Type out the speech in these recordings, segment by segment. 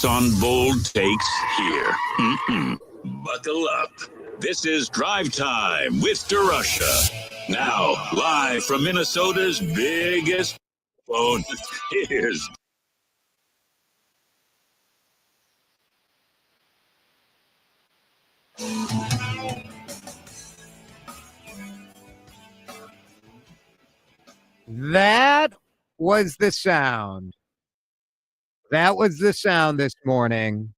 On bold takes here. Buckle up. This is Drive Time with DeRusha. Now, live from Minnesota's biggest phone. Here's That was the sound. That was the sound this morning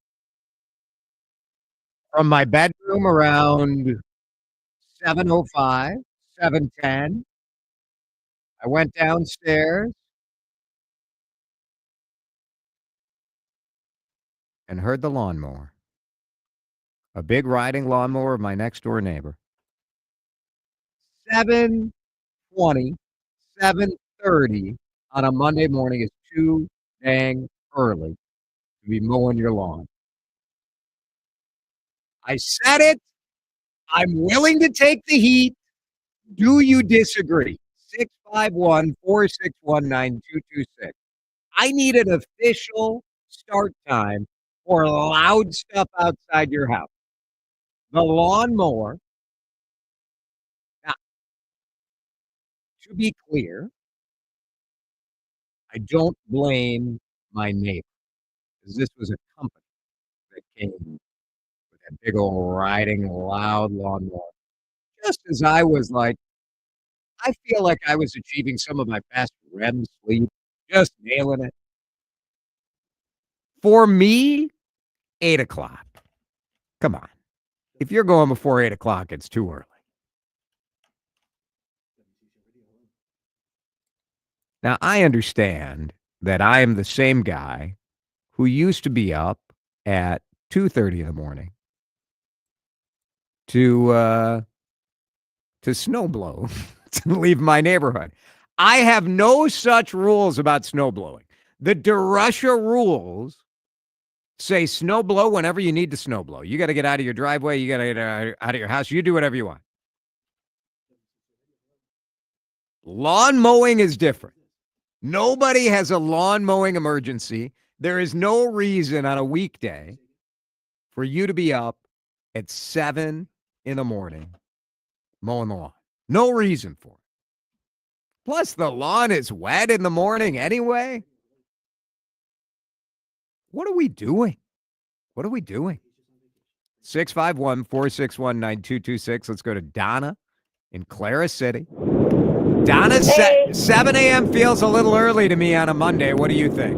from my bedroom around 7:05, 7:10. I went downstairs and heard the lawnmower. A big riding lawnmower of my next door neighbor. 7:20, 7:30 on a Monday morning is too dang early to be mowing your lawn. I said it. I'm willing to take the heat. Do you disagree? 651-461-9226. I need an official start time for loud stuff outside your house. The lawnmower. Now, to be clear, I don't blame my neighbor, because this was a company that came with that big old riding loud lawnmower. Just as I was like, I feel like I was achieving some of my best REM sleep, just nailing it. For me, 8 o'clock. Come on. If you're going before 8 o'clock, it's too early. Now, I understand that I am the same guy who used to be up at 2:30 in the morning to snowblow, to leave my neighborhood. I have no such rules about snowblowing. The DeRusha rules say snowblow whenever you need to snowblow. You got to get out of your driveway. You got to get out of your house. You do whatever you want. Lawn mowing is different. Nobody has a lawn mowing emergency. There is no reason on a weekday for you to be up at 7 in the morning mowing the lawn. No reason for it. Plus, the lawn is wet in the morning anyway. What are we doing? What are we doing? 651-461-9226. Let's go to Donna in Clara City. Donna, Hey. 7 a.m. feels a little early to me on a Monday. What do you think?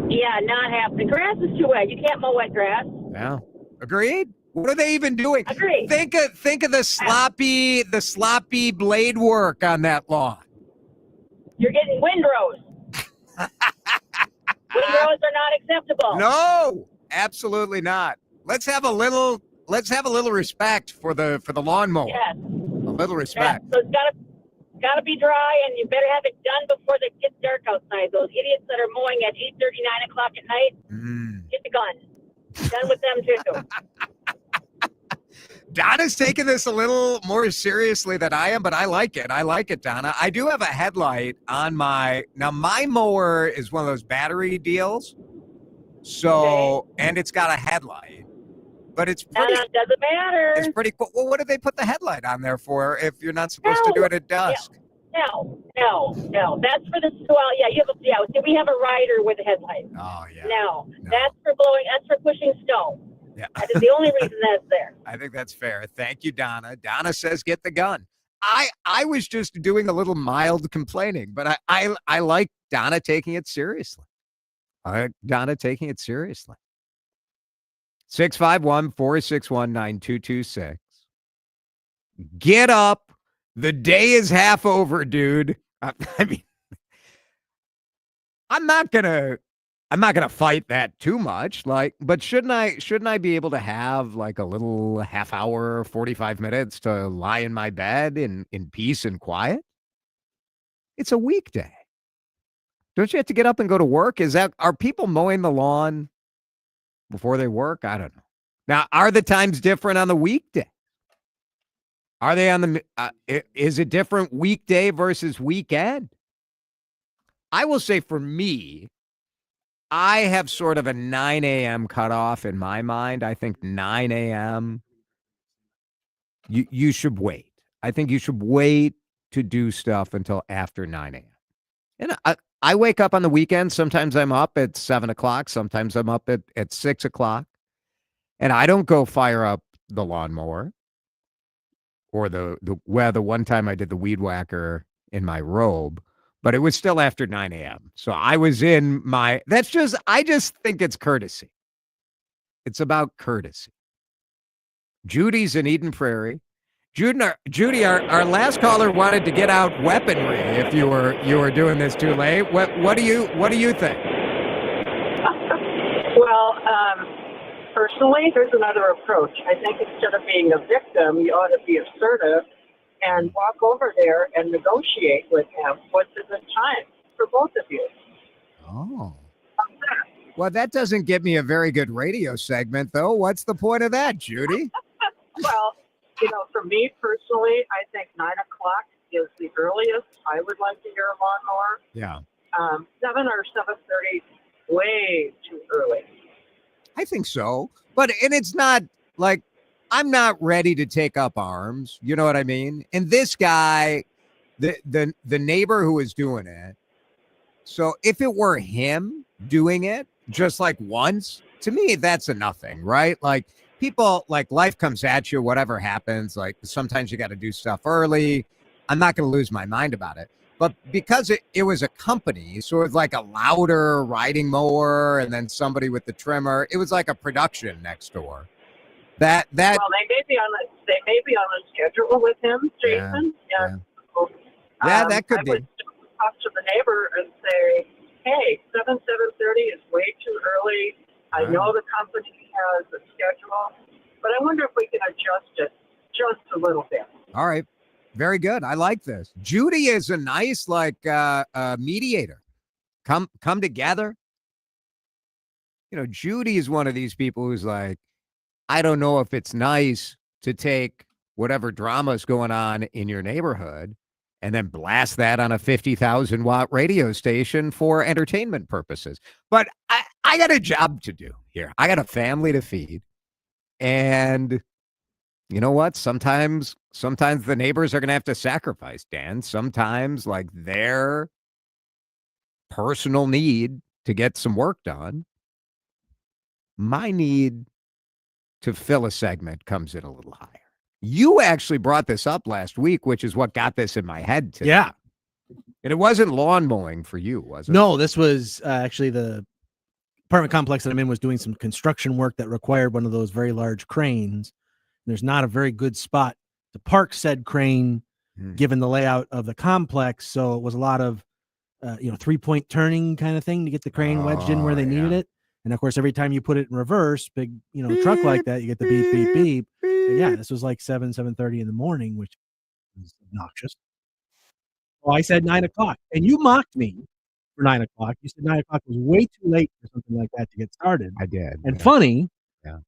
Yeah, not happening. Grass is too wet. You can't mow wet grass. Yeah. Agreed? What are they even doing? Agreed. Think of the sloppy blade work on that lawn. You're getting windrows. Windrows are not acceptable. No, absolutely not. Let's have a little respect for the lawnmower. Yes. A little respect. Yes. So it's gotta be dry, and you better have it done before it gets dark outside. Those idiots that are mowing at 8:30, 9 o'clock at night, get the gun. Done with them too. Donna's taking this a little more seriously than I am, but I like it. I like it, Donna. I do have a headlight on my mower is one of those battery deals. So, and it's got a headlight, but it's pretty. Doesn't matter. It's pretty cool. Well, what do they put the headlight on there for if you're not supposed to do it at dusk? No. That's for the we have a rider with a headlight. Oh yeah. No. That's for blowing. That's for pushing snow. Yeah. That is the only reason that's there. I think that's fair. Thank you, Donna. Donna says get the gun. I was just doing a little mild complaining, but I like Donna taking it seriously. I like Donna taking it seriously. 651-461-9226. Get up. The day is half over, dude. I mean, I'm not gonna fight that too much. But shouldn't I be able to have like a little half hour, 45 minutes to lie in my bed in peace and quiet? It's a weekday. Don't you have to get up and go to work? Are people mowing the lawn before they work? I don't know. Now, are the times different on the weekday? Are they on the, is it different weekday versus weekend? I will say for me, I have sort of a 9 a.m. cutoff in my mind. I think 9 a.m. You should wait. I think you should wait to do stuff until after 9 a.m. And I wake up on the weekend. Sometimes I'm up at 7 o'clock. Sometimes I'm up at 6 o'clock. And I don't go fire up the lawnmower or the one time I did the weed whacker in my robe, but it was still after 9 a.m. So I was in my, I just think it's courtesy. It's about courtesy. Judy's in Eden Prairie. Judy, our last caller wanted to get out weaponry. If you were doing this too late, what do you think? Well, personally, there's another approach. I think instead of being a victim, you ought to be assertive and walk over there and negotiate with him what's a good time for both of you. Oh. Well, that doesn't give me a very good radio segment, though. What's the point of that, Judy? Well, for me personally, I think 9 o'clock is the earliest I would like to hear a lawnmower. Yeah. 7 or 7:30, way too early. I think so. And it's not like I'm not ready to take up arms. You know what I mean? And this guy, the neighbor who was doing it. So if it were him doing it just like once, to me, that's a nothing, right? Like people, like life comes at you, whatever happens. Like sometimes you got to do stuff early. I'm not going to lose my mind about it. But because it was a company, so it was like a louder riding mower and then somebody with the trimmer. It was like a production next door. Well, they may be on a schedule with him, Jason. Yeah. That could I be. would talk to the neighbor and say, "Hey, 7:30 is way too early. I know the company has a schedule, but I wonder if we can adjust it just a little bit." All right. Very good. I like this. Judy is a nice, mediator. Come together. Judy is one of these people who's like, I don't know if it's nice to take whatever drama is going on in your neighborhood and then blast that on a 50,000 watt radio station for entertainment purposes. But I got a job to do here. I got a family to feed. And you know what? Sometimes the neighbors are going to have to sacrifice, Dan. Sometimes like their personal need to get some work done, my need to fill a segment comes in a little higher. You actually brought this up last week, which is what got this in my head today. Yeah. And it wasn't lawn mowing for you, was it? No, this was actually the apartment complex that I'm in was doing some construction work that required one of those very large cranes. There's not a very good spot to park said crane given the layout of the complex. So it was a lot of, 3-point turning kind of thing to get the crane wedged in where they needed it. And of course, every time you put it in reverse, big, truck like that, you get the beep, beep, beep. And yeah, this was like 7:30 in the morning, which is obnoxious. Well, I said 9 o'clock and you mocked me for 9 o'clock. You said 9 o'clock was way too late for something like that to get started. I did. And funny,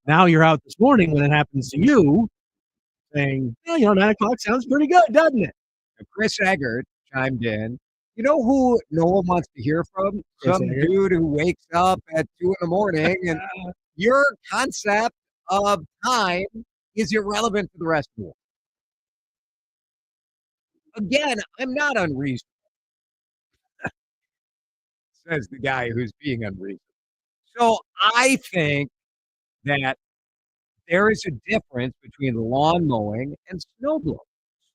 now you're out this morning when it happens to you saying, 9 o'clock sounds pretty good, doesn't it? Chris Eggert chimed in. You know who no one wants to hear from? Some dude who wakes up at 2 a.m. and your concept of time is irrelevant to the rest of the world. Again, I'm not unreasonable, says the guy who's being unreasonable. So I think that there is a difference between lawn mowing and snow blowing.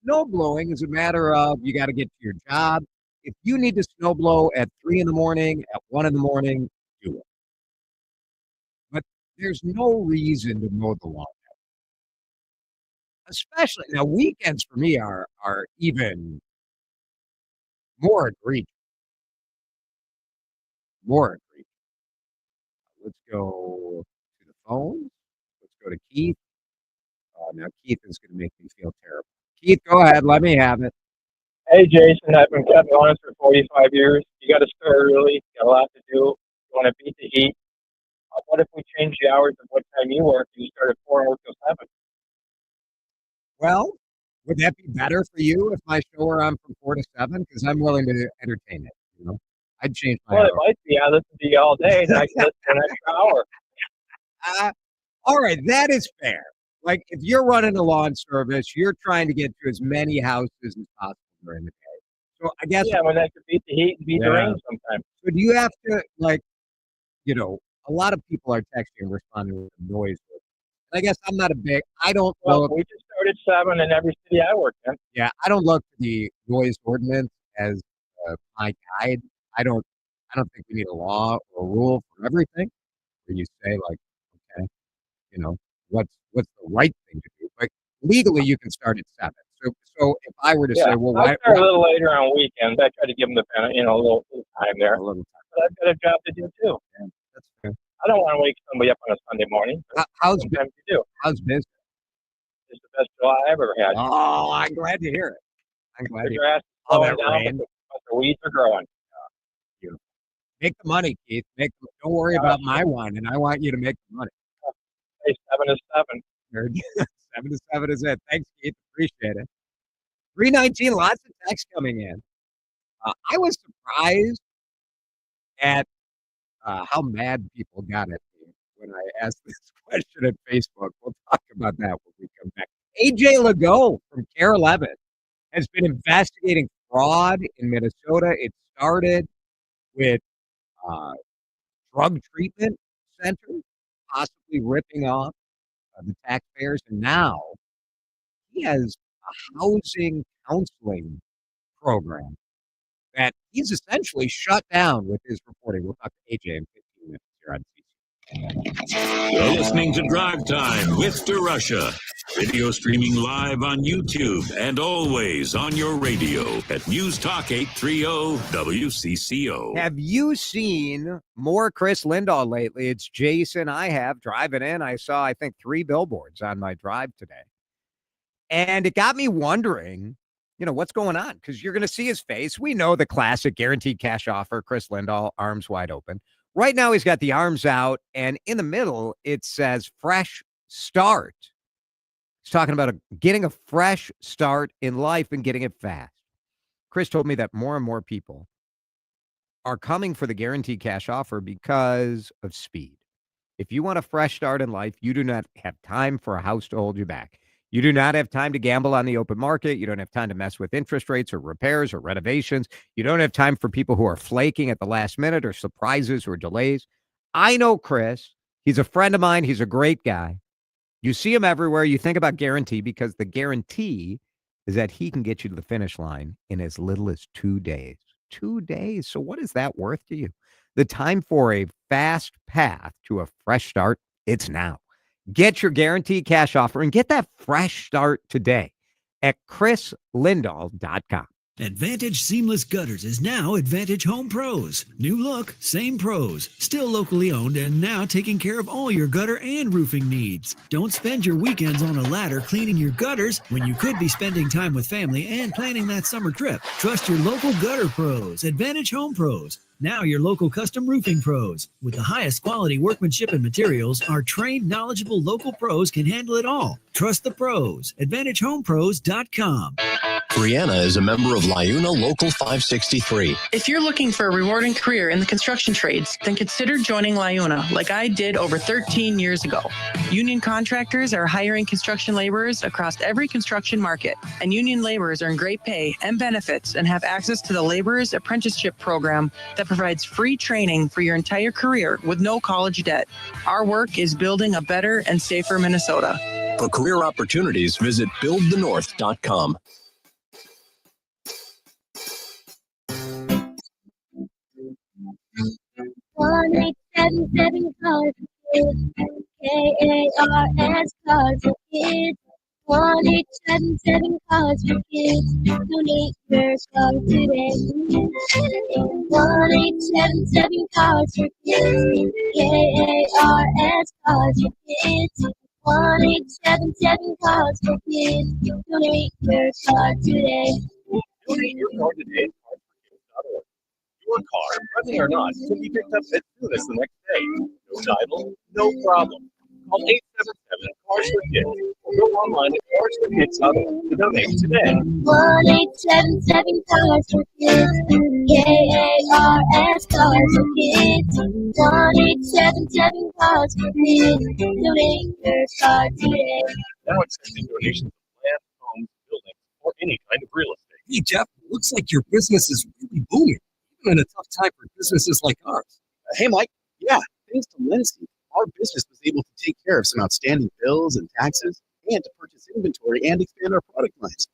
Snow blowing is a matter of you got to get to your job. If you need to snow blow at 3 a.m, at 1 a.m, do it. But there's no reason to mow the lawn. Especially now, weekends for me are even more egregious. More egregious. Let's go to the phone. Let's go to Keith. Now Keith is going to make me feel terrible. Keith, go ahead. Let me have it. Hey, Jason, I've been cutting lawns for 45 years. You got to start early. You got a lot to do. You want to beat the heat. What if we change the hours of what time you work? You start at 4 and work till 7. Well, would that be better for you if my show were on from 4 to 7? Because I'm willing to entertain it. I'd change my Well, hour. it might be. I listen to you all day, and I can listen for an extra hour. All right, that is fair. Like, if you're running a lawn service, you're trying to get to as many houses as possible during the day. So I guess, Yeah, when I could beat the heat and beat the rain sometimes. so do you have to, like, a lot of people are texting and responding with noise. And I guess I'm not I don't Well, look, we just started 7 in every city I work in. I don't look to the noise ordinance as my guide. I don't think we need a law or a rule for everything where you say, like, okay, what's the right thing to do? But legally, you can start at 7. So if I were to Yeah, say, well, I why start a little later on weekends. I try to give them the a little time there. a little time? But I've got a job to do too. Yeah, that's fair. I don't want to wake somebody up on a Sunday morning. How's Sometimes you do. business? It's the best July I've ever had. Oh, I'm glad to hear it. I'm glad The to hear grass is all slowing that down, rain. but the weeds are growing. it. Make the money, Keith. Don't worry about my whining. I want you to make the money. Hey, 7 is 7. 7 to 7 is it. Thanks, Keith. Appreciate it. 319, lots of text coming in. I was surprised at how mad people got at me when I asked this question at Facebook. We'll talk about that when we come back. AJ Legault from Care 11 has been investigating fraud in Minnesota. It started with drug treatment centers, possibly ripping off the taxpayers, and now he has a housing counseling program that he's essentially shut down with his reporting. We'll talk to AJ in 15 minutes here on CC. You're listening to Drive Time with DeRusha. Video streaming live on YouTube and always on your radio at News Talk 830 WCCO. Have you seen more Chris Lindahl lately? It's Jason. I have driving in. I saw, I think, 3 billboards on my drive today. And it got me wondering, what's going on? Because you're going to see his face. We know the classic guaranteed cash offer, Chris Lindahl, arms wide open. Right now, he's got the arms out, and in the middle, it says fresh start. He's talking about getting a fresh start in life and getting it fast. Chris told me that more and more people are coming for the guaranteed cash offer because of speed. If you want a fresh start in life, you do not have time for a house to hold you back. You do not have time to gamble on the open market. You don't have time to mess with interest rates or repairs or renovations. You don't have time for people who are flaking at the last minute or surprises or delays. I know Chris. He's a friend of mine. He's a great guy. You see him everywhere. You think about guarantee because the guarantee is that he can get you to the finish line in as little as 2 days. 2 days. So what is that worth to you? The time for a fast path to a fresh start, it's now. Get your guaranteed cash offer and get that fresh start today at chrislindahl.com. Advantage Seamless Gutters is now Advantage Home Pros. New look, same pros. Still locally owned and now taking care of all your gutter and roofing needs. Don't spend your weekends on a ladder cleaning your gutters when you could be spending time with family and planning that summer trip. Trust your local gutter pros, Advantage Home Pros. Now your local custom roofing pros. With the highest quality workmanship and materials, our trained, knowledgeable local pros can handle it all. Trust the pros. AdvantageHomePros.com. Brianna is a member of Liuna Local 563. If you're looking for a rewarding career in the construction trades, then consider joining Liuna like I did over 13 years ago. Union contractors are hiring construction laborers across every construction market, and union laborers earn great pay and benefits and have access to the Laborers Apprenticeship Program that provides free training for your entire career with no college debt. Our work is building a better and safer Minnesota. For career opportunities, visit buildthenorth.com. 1877 cars for kids. KARS cars for kids. 1877 cars for kids. Donate your car today. 1877 cars for kids. KARS cars for kids. 1877 cars for kids. Donate your car today. Donate your car today. Your car, running or not, can be picked up as soon as the next day. No title, no problem. Call 877 Cars for Kids or go online at carsforkids.org to donate today. 1-877 Cars for Kids. KARS Cars for Kids. 1-877 Cars for Kids. Donate your car today. Now accepting donations of land, homes, buildings, or any kind of real estate. Hey, Jeff, looks like your business is really booming, even in a tough time for businesses like ours. Hey, Mike. Yeah, thanks to Lindsay, our business was able to take care of some outstanding bills and taxes and to purchase inventory and expand our product lines.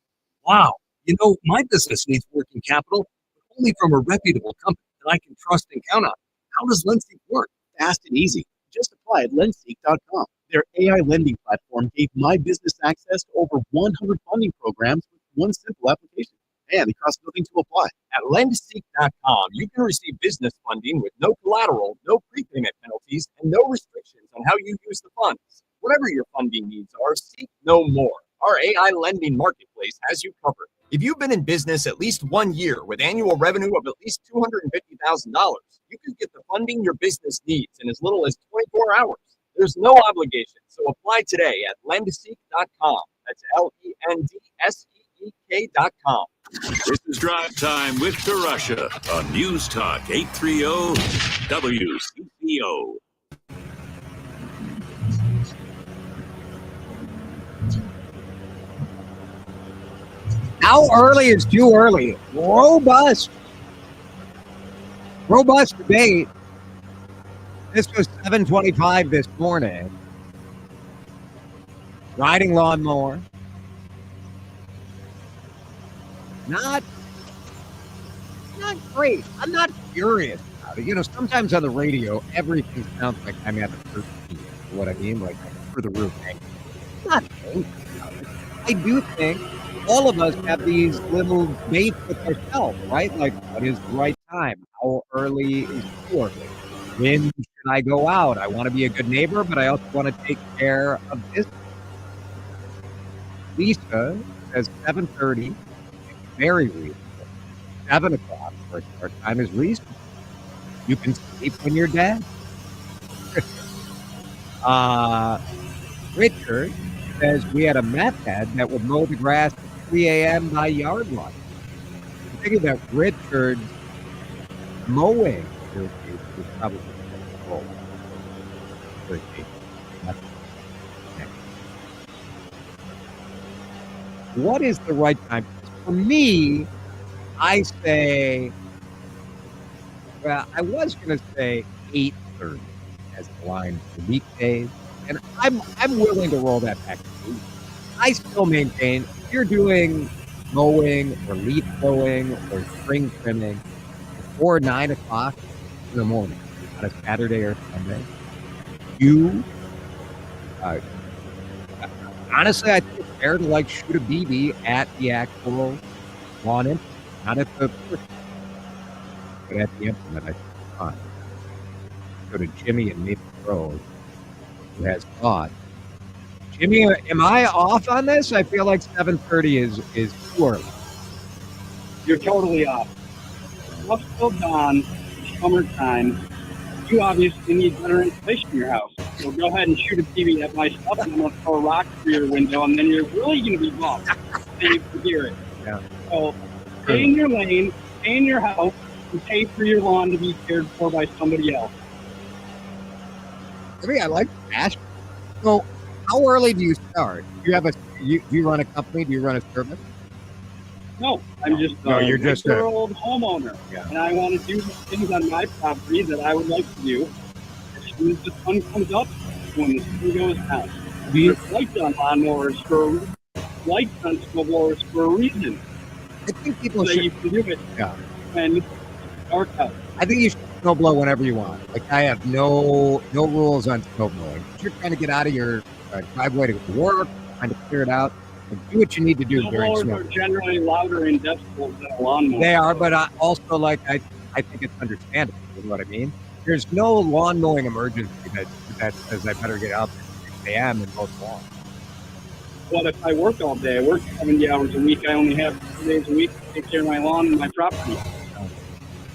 Wow. You know, my business needs working capital, but only from a reputable company that I can trust and count on. How does Lindsay work? Fast and easy. Just apply at lendseek.com. Their AI lending platform gave my business access to over 100 funding programs with one simple application. And it costs nothing to apply. At lendseek.com, you can receive business funding with no collateral, no prepayment penalties, and no restrictions on how you use the funds. Whatever your funding needs are, seek no more. Our AI lending marketplace has you covered. If you've been in business at least 1 year with annual revenue of at least $250,000, you can get the funding your business needs in as little as 24 hours. There's no obligation, so apply today at lendseek.com. That's LENDSEEK.com. This is Drive Time with DeRusha on News Talk 830 WCCO. How early is too early? Robust debate. This was 7:25 this morning. Riding lawnmower. Not great. I'm not furious about it. You know, sometimes on the radio, everything sounds like I'm at the first tee. You know what I mean? Like for the roof. I'm not angry about it. I do think all of us have these little debates with ourselves, right? Like, what is the right time? How early is too early? When should I go out? I want to be a good neighbor, but I also want to take care of business. Lisa says 7:30. Very reasonable. 7 o'clock for start time is reasonable. You can sleep when you're dead. Richard says we had a meth head that would mow the grass at 3 a.m. by yard line. I'm thinking that Richard's mowing is probably what is the right time? For me, I say, well, I was going to say 8:30 as the line for weekdays, and I'm willing to roll that back. I still maintain if you're doing mowing or leaf blowing or spring trimming before 9 o'clock in the morning on a Saturday or Sunday, you honestly, I think it's fair to like shoot a BB at the actual lawn implement, not at the person, but at the implement. I think it's fine. Go to Jimmy in Maple Grove, who has thought. Jimmy, am I off on this? I feel like 7:30 is too early. You're totally off. What's still on summertime? You obviously need better insulation in your house. So go ahead and shoot a TV at my stuff, and I'm going to throw a rock through your window, and then you're really going to be bummed. Then you can hear it. Yeah. So stay in your lane, stay in your house, and pay for your lawn to be cared for by somebody else. I mean, I like Ash. So, how early do you start? Do you run a company? Do you run a service? No, I'm just you're just a old homeowner, and I want to do things on my property that I would like to do. As soon as the sun comes up, when the sun goes down. There's lights on lawnmowers lights on snowblowers for a reason. I think people so should. You can do it. Yeah. And it's dark out. I think you should snow blow whenever you want. Like I have no rules on snow blowing. If you're trying to get out of your driveway to go to work, trying to clear it out, do what you need to do during snow. Snowblowers are generally louder in decibels than a lawnmower. They are, but I also I think it's understandable. You know what I mean? There's no lawn mowing emergency that says I better get out at 6 a.m. and mow the lawn. But if I work all day, I work 70 hours a week, I only have 2 days a week to take care of my lawn and my property.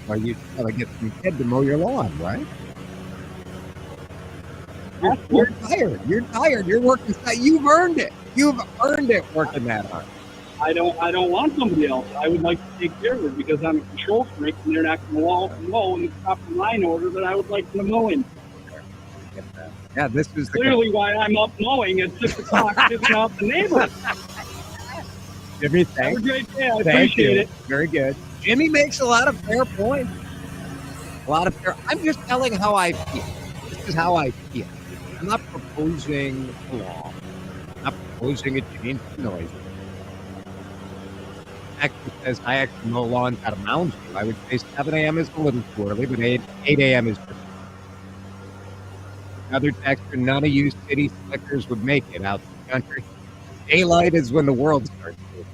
Well, you gotta get some kid to mow your lawn, right? You're tired. You're tired. You're working. You've earned it. You've earned it working that hard. I don't want somebody else. I would like to take care of it because I'm a control freak and they're not going to mow in the proper line order that I would like them to mow in. Yeah, this is clearly why I'm up mowing at 6 o'clock, pissing off the neighbors. Jimmy, thanks. Have a great day. I Thank appreciate you. it. Very good. Jimmy makes a lot of fair points. I'm just telling how I feel. This is how I feel. I'm not proposing a law. I'm not proposing a change of noise. Actually says I actually mow lawns out of Mounds View. I would say 7 a.m. is a little too early, but 8 a.m. is perfect. Another texter, none of you city slickers would make it out to the country. Daylight is when the world starts moving.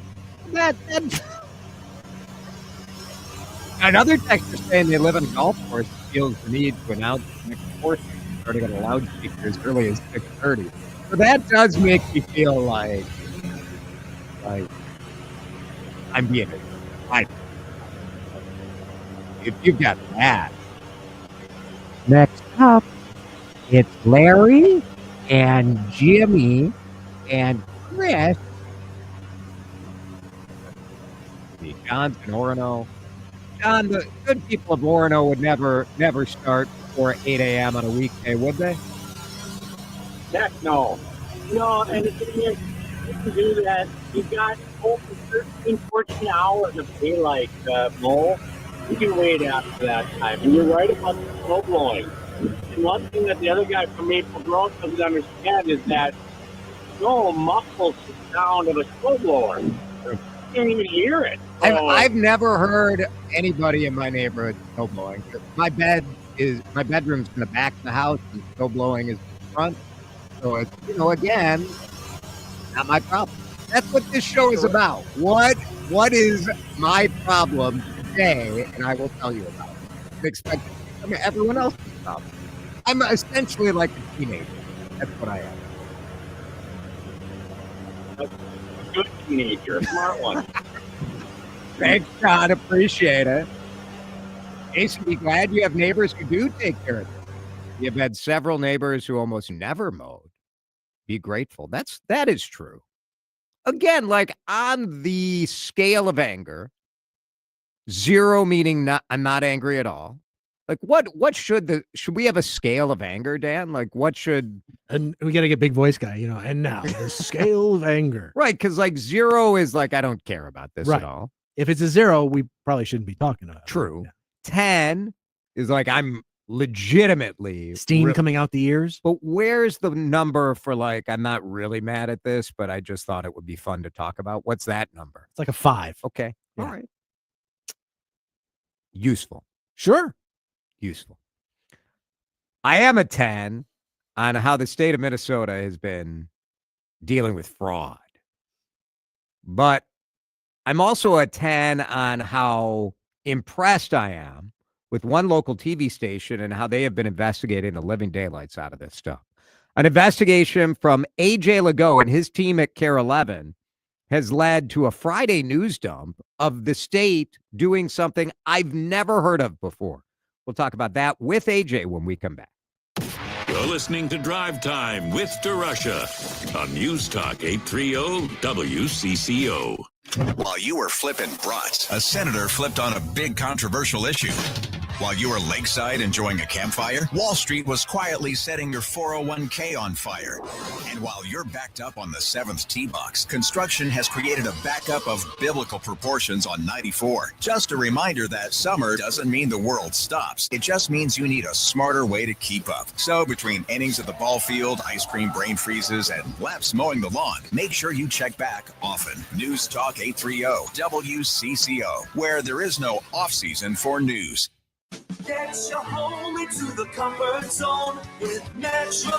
Another texter saying they live on a golf course feels the need to announce the next course starting on a loudspeaker as early as 6:30. So that does make me feel like I'm being a if you've got that. Next up, it's Larry and Jimmy and Chris. John's in Orono. John, the good people of Orono would never start before 8 a.m. on a weekday, would they? Heck no. No, and the thing is, you can do that. You've got over 13, 14 hours of daylight mow. You can wait after that time. And you're right about the snow blowing. And one thing that the other guy from Maple Grove doesn't understand is that snow muffles the sound of a snowblower. You can't even hear it. So, I've never heard anybody in my neighborhood snow blowing. My bedroom's in the back of the house, and snow blowing is in the front. So it's again, not my problem. That's what this show is about. What is my problem today? And I will tell you about it. I'm expecting everyone else's problem. I'm essentially like a teenager. That's what I am. a good teenager, a smart one. Thanks, John. Appreciate it. Jason, be glad you have neighbors who do take care of it. You've had several neighbors who almost never mowed. Be grateful. That is true. Again, like on the scale of anger, 0 meaning I'm not angry at all. Like what should we have a scale of anger, Dan? Like what should, and we got to get big voice guy, and now the scale of anger. Right. Cause like 0 is like, I don't care about this at all. If it's a 0, we probably shouldn't be talking about it. True. Yeah. 10 is like, I'm legitimately steam coming out the ears. But where's the number for like, I'm not really mad at this, but I just thought it would be fun to talk about. What's that number? It's like a 5. Okay. Yeah. All right. Useful. Sure. Useful. I am a 10 on how the state of Minnesota has been dealing with fraud. But I'm also a 10 on how impressed I am with one local TV station and how they have been investigating the living daylights out of this stuff. An investigation from AJ Legault and his team at Care 11 has led to a Friday news dump of the state doing something I've never heard of before. We'll talk about that with AJ when we come back. You're listening to Drive Time with DeRusha on News Talk 830 WCCO. While you were flipping brats, a senator flipped on a big controversial issue. While you were lakeside enjoying a campfire, Wall Street was quietly setting your 401k on fire. And while you're backed up on the 7th tee box, construction has created a backup of biblical proportions on 94. Just a reminder that summer doesn't mean the world stops. It just means you need a smarter way to keep up. So between innings at the ball field, ice cream brain freezes, and laps mowing the lawn, make sure you check back often. News Talk 830 WCCO, where there is no off-season for news. Get your home into the comfort zone with Metro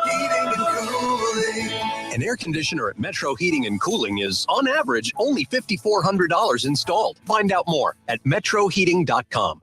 Heating and Cooling. An air conditioner at Metro Heating and Cooling is, on average, only $5,400 installed. Find out more at metroheating.com.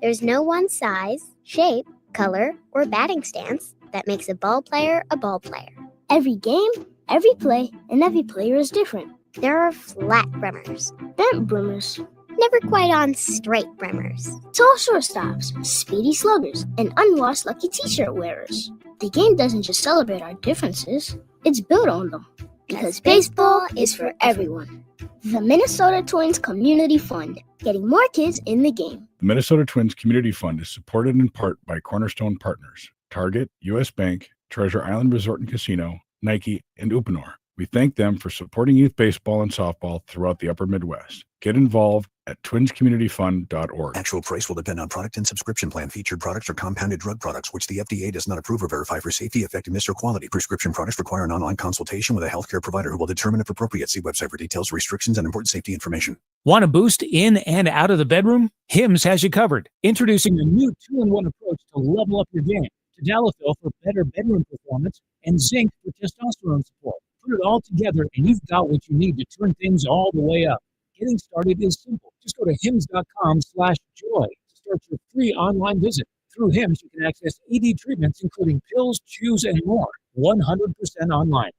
There's no one size, shape, color, or batting stance that makes a ball player a ball player. Every game, every play, and every player is different. There are flat brimmers, bent brimmers, never quite on straight brimmers. Tall shortstops, speedy sluggers, and unwashed lucky t-shirt wearers. The game doesn't just celebrate our differences, it's built on them. Because baseball is for everyone. The Minnesota Twins Community Fund, getting more kids in the game. The Minnesota Twins Community Fund is supported in part by Cornerstone Partners, Target, U.S. Bank, Treasure Island Resort and Casino, Nike, and Uponor. We thank them for supporting youth baseball and softball throughout the upper Midwest. Get involved at twinscommunityfund.org. Actual price will depend on product and subscription plan. Featured products are compounded drug products, which the FDA does not approve or verify for safety, effectiveness, or quality. Prescription products require an online consultation with a healthcare provider who will determine if appropriate. See website for details, restrictions, and important safety information. Want to boost in and out of the bedroom? Hims has you covered. Introducing a new 2-in-1 approach to level up your game. Tadalafil for better bedroom performance and zinc for testosterone support. Put it all together and you've got what you need to turn things all the way up. Getting started is simple. Just go to hims.com/joy to start your free online visit. Through Hims, you can access ED treatments, including pills, chews, and more, 100% online.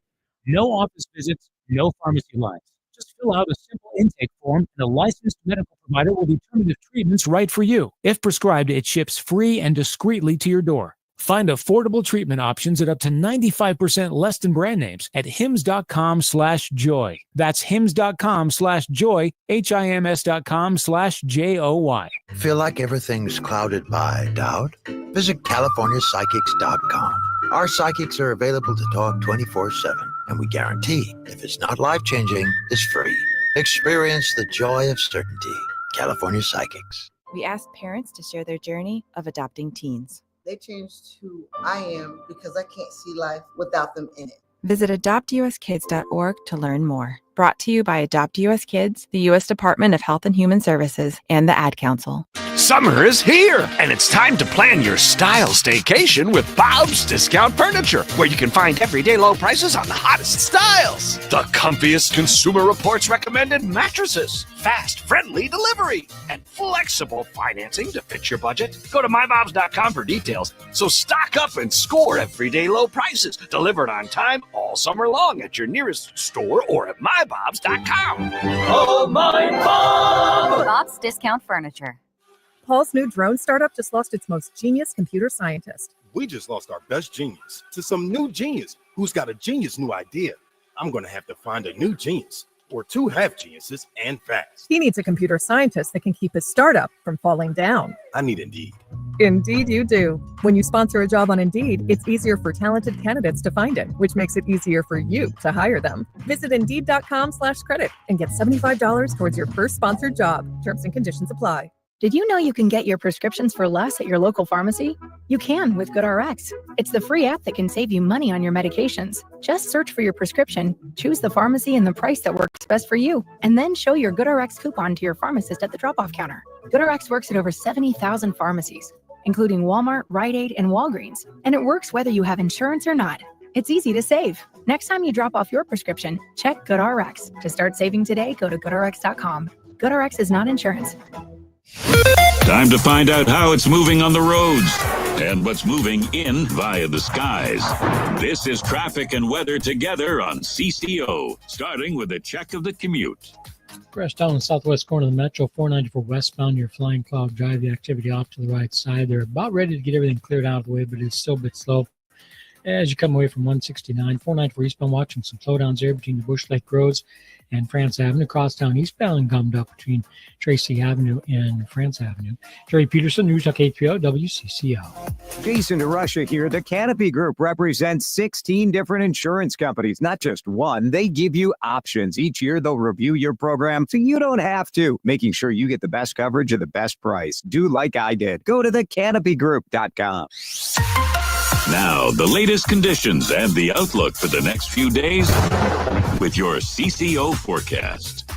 No office visits, no pharmacy lines. Just fill out a simple intake form, and a licensed medical provider will determine if treatment's right for you. If prescribed, it ships free and discreetly to your door. Find affordable treatment options at up to 95% less than brand names at hims.com/joy. That's hims.com/joy, HIMS.com/JOY. Feel like everything's clouded by doubt? Visit CaliforniaPsychics.com. Our psychics are available to talk 24/7, and we guarantee if it's not life-changing, it's free. Experience the joy of certainty. California Psychics. We asked parents to share their journey of adopting teens. They changed who I am because I can't see life without them in it. Visit adoptuskids.org to learn more. Brought to you by Adopt US Kids, the U.S. Department of Health and Human Services, and the Ad Council. Summer is here, and it's time to plan your style staycation with Bob's Discount Furniture, where you can find everyday low prices on the hottest styles. The comfiest Consumer Reports recommended mattresses, fast, friendly delivery, and flexible financing to fit your budget. Go to mybobs.com for details. So stock up and score everyday low prices, delivered on time all summer long at your nearest store or at mybobs.com. Oh, my Bob! Bob's Discount Furniture. Paul's new drone startup just lost its most genius computer scientist. We just lost our best genius to some new genius who's got a genius new idea. I'm going to have to find a new genius or two half geniuses and fast. He needs a computer scientist that can keep his startup from falling down. I need Indeed. Indeed you do. When you sponsor a job on Indeed, it's easier for talented candidates to find it, which makes it easier for you to hire them. Visit Indeed.com/credit and get $75 towards your first sponsored job. Terms and conditions apply. Did you know you can get your prescriptions for less at your local pharmacy? You can with GoodRx. It's the free app that can save you money on your medications. Just search for your prescription, choose the pharmacy and the price that works best for you, and then show your GoodRx coupon to your pharmacist at the drop-off counter. GoodRx works at over 70,000 pharmacies, including Walmart, Rite Aid, and Walgreens, and it works whether you have insurance or not. It's easy to save. Next time you drop off your prescription, check GoodRx. To start saving today, go to GoodRx.com. GoodRx is not insurance. Time to find out how it's moving on the roads and what's moving in via the skies. This is traffic and weather together on CCO, starting with a check of the commute. Fresh down the southwest corner of the Metro, 494 westbound, your Flying Cloud Drive, the activity off to the right side. They're about ready to get everything cleared out of the way, but it's still a bit slow. As you come away from 169, 494 eastbound, watching some slowdowns there between the Bush Lake Roads and France Avenue. Crosstown eastbound gummed up between Tracy Avenue and France Avenue. Jerry Peterson, News Talk 830 WCCO. Jason DeRusha here. The Canopy Group represents 16 different insurance companies, not just one. They give you options. Each year, they'll review your program so you don't have to, making sure you get the best coverage at the best price. Do like I did. Go to thecanopygroup.com. Now, the latest conditions and the outlook for the next few days with your CCO forecast.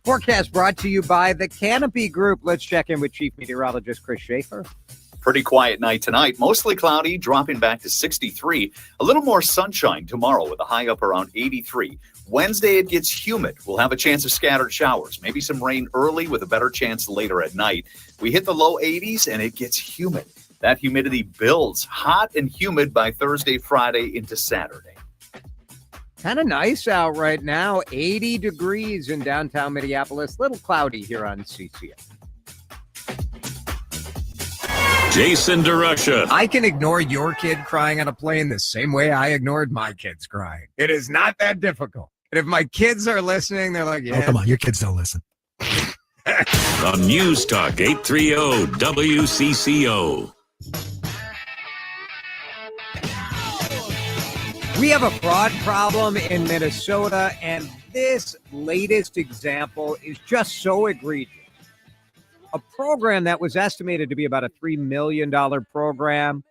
Forecast brought to you by the Canopy Group. Let's check in with Chief Meteorologist Chris Schaefer. Pretty quiet night tonight. Mostly cloudy, dropping back to 63. A little more sunshine tomorrow with a high up around 83. Wednesday, it gets humid. We'll have a chance of scattered showers. Maybe some rain early with a better chance later at night. We hit the low 80s and it gets humid. That humidity builds hot and humid by Thursday, Friday into Saturday. Kind of nice out right now. 80 degrees in downtown Minneapolis. Little cloudy here on CCA. Jason DeRusha. I can ignore your kid crying on a plane the same way I ignored my kids crying. It is not that difficult. And if my kids are listening, they're like, yeah. Oh, come on. Your kids don't listen. On News Talk 830 WCCO. We have a fraud problem in Minnesota, and this latest example is just so egregious. A program that was estimated to be about a $3 million program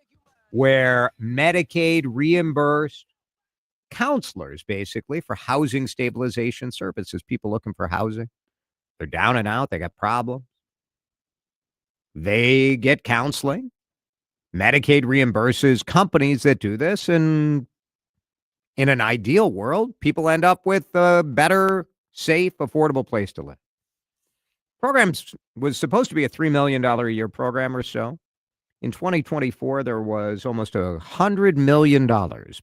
where Medicaid reimbursed counselors, basically, for housing stabilization services, people looking for housing. They're down and out. They got problems. They get counseling. Medicaid reimburses companies that do this, and in an ideal world, people end up with a better, safe, affordable place to live. Program was supposed to be a $3 million a year program or so. In 2024, there was almost $100 million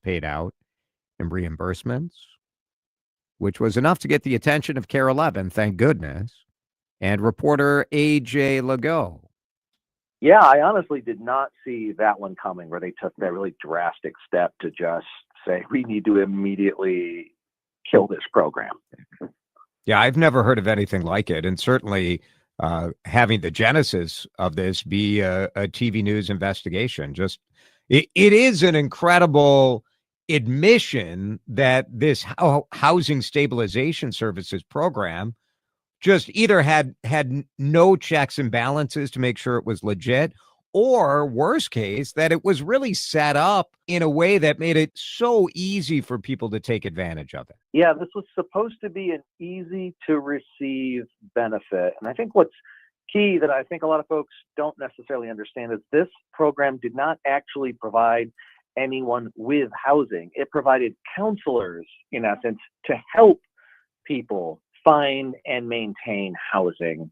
paid out in reimbursements, which was enough to get the attention of Care 11, thank goodness, and reporter A.J. Legoe. Yeah, I honestly did not see that one coming, where they took that really drastic step to just say, we need to immediately kill this program. Yeah, I've never heard of anything like it. And certainly having the genesis of this be a TV news investigation, it is an incredible admission that this housing stabilization services program just either had no checks and balances to make sure it was legit, or worst case, that it was really set up in a way that made it so easy for people to take advantage of it. Yeah, this was supposed to be an easy to receive benefit. And I think what's key that I think a lot of folks don't necessarily understand is this program did not actually provide anyone with housing. It provided counselors, in essence, to help people find and maintain housing.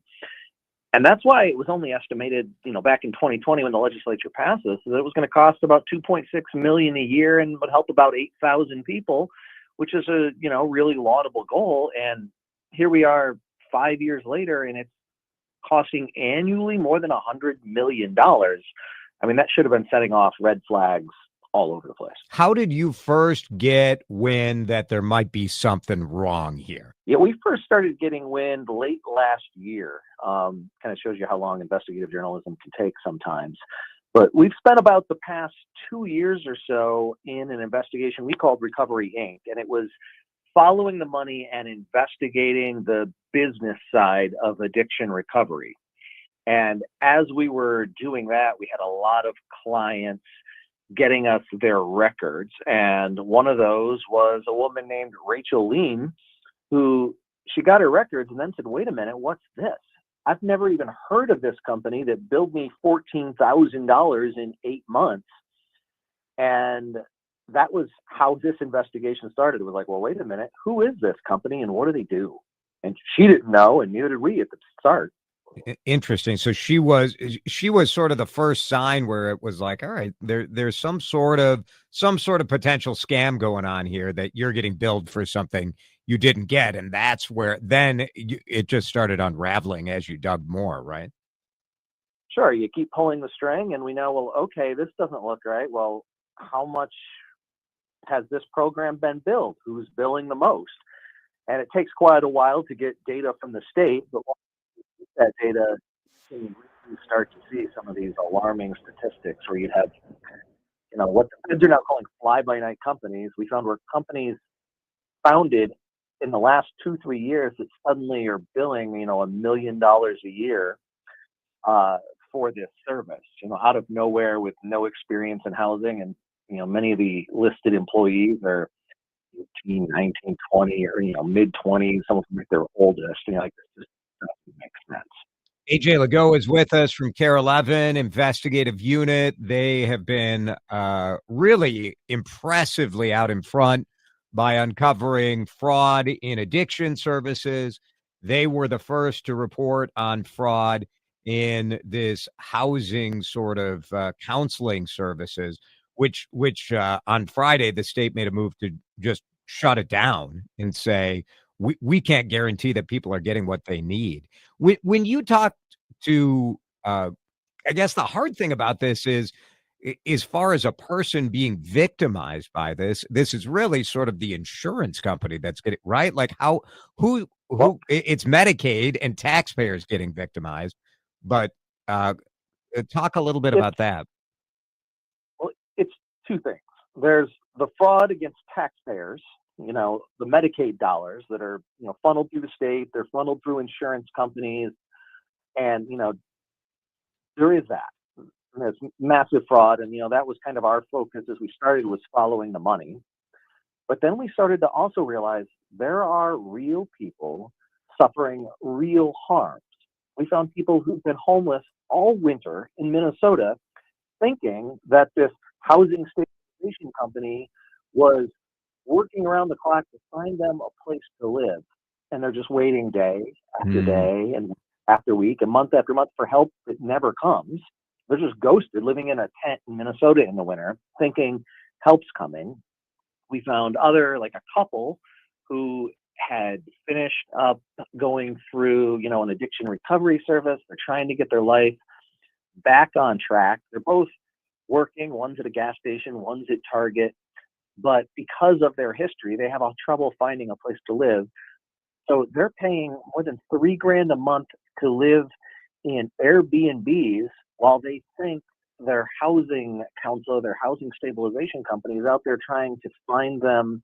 And that's why it was only estimated, back in 2020 when the legislature passed this, that it was going to cost about $2.6 million a year and would help about 8,000 people, which is a, really laudable goal. And here we are 5 years later, and it's costing annually more than $100 million. I mean, that should have been setting off red flags all over the place. How did you first get wind that there might be something wrong here? Yeah, we first started getting wind late last year. Kind of shows you how long investigative journalism can take sometimes. But we've spent about the past 2 years or so in an investigation we called Recovery Inc. And it was following the money and investigating the business side of addiction recovery. And as we were doing that, we had a lot of clients getting us their records. And one of those was a woman named Rachel Lean, who she got her records and then said, wait a minute, what's this? I've never even heard of this company that billed me $14,000 in 8 months. And that was how this investigation started. It was like, well, wait a minute, who is this company and what do they do? And she didn't know, and neither did we at the start. Interesting. So she was sort of the first sign where it was like, all right, there's some sort of potential scam going on here, that you're getting billed for something you didn't get. And that's where then it just started unraveling as you dug more, right? Sure. You keep pulling the string and we know, well, okay, this doesn't look right. Well, how much has this program been billed? Who's billing the most? And it takes quite a while to get data from the state, but once you get that data, you start to see some of these alarming statistics where you have, what the feds are now calling fly-by-night companies. We found where companies founded in the last 2-3 years that suddenly are billing, $1 million a year for this service, out of nowhere with no experience in housing. And, many of the listed employees are 18, 19, 20, or, mid-20s, some of them are their oldest. Like this just doesn't make sense. A.J. Legoe is with us from Care 11 Investigative Unit. They have been really impressively out in front by uncovering fraud in addiction services. They were the first to report on fraud in this housing sort of counseling services, which on Friday, the state made a move to just shut it down and say, we can't guarantee that people are getting what they need. When you talk to, I guess the hard thing about this is, as far as a person being victimized by this is really sort of the insurance company that's getting, right? Like who it's Medicaid and taxpayers getting victimized. But talk a little bit about that. Well, it's two things. There's the fraud against taxpayers, the Medicaid dollars that are, funneled through the state, they're funneled through insurance companies. And, there is that. And there's massive fraud. And, that was kind of our focus as we started, was following the money. But then we started to also realize there are real people suffering real harms. We found people who've been homeless all winter in Minnesota thinking that this housing stabilization company was working around the clock to find them a place to live. And they're just waiting day after day and after week and month after month for help that never comes. They're just ghosted, living in a tent in Minnesota in the winter, thinking help's coming. We found like a couple who had finished up going through, an addiction recovery service. They're trying to get their life back on track. They're both working. One's at a gas station, one's at Target. But because of their history, they have trouble finding a place to live. So they're paying more than $3,000 a month to live in Airbnbs while they think their housing council, their housing stabilization company is out there trying to find them,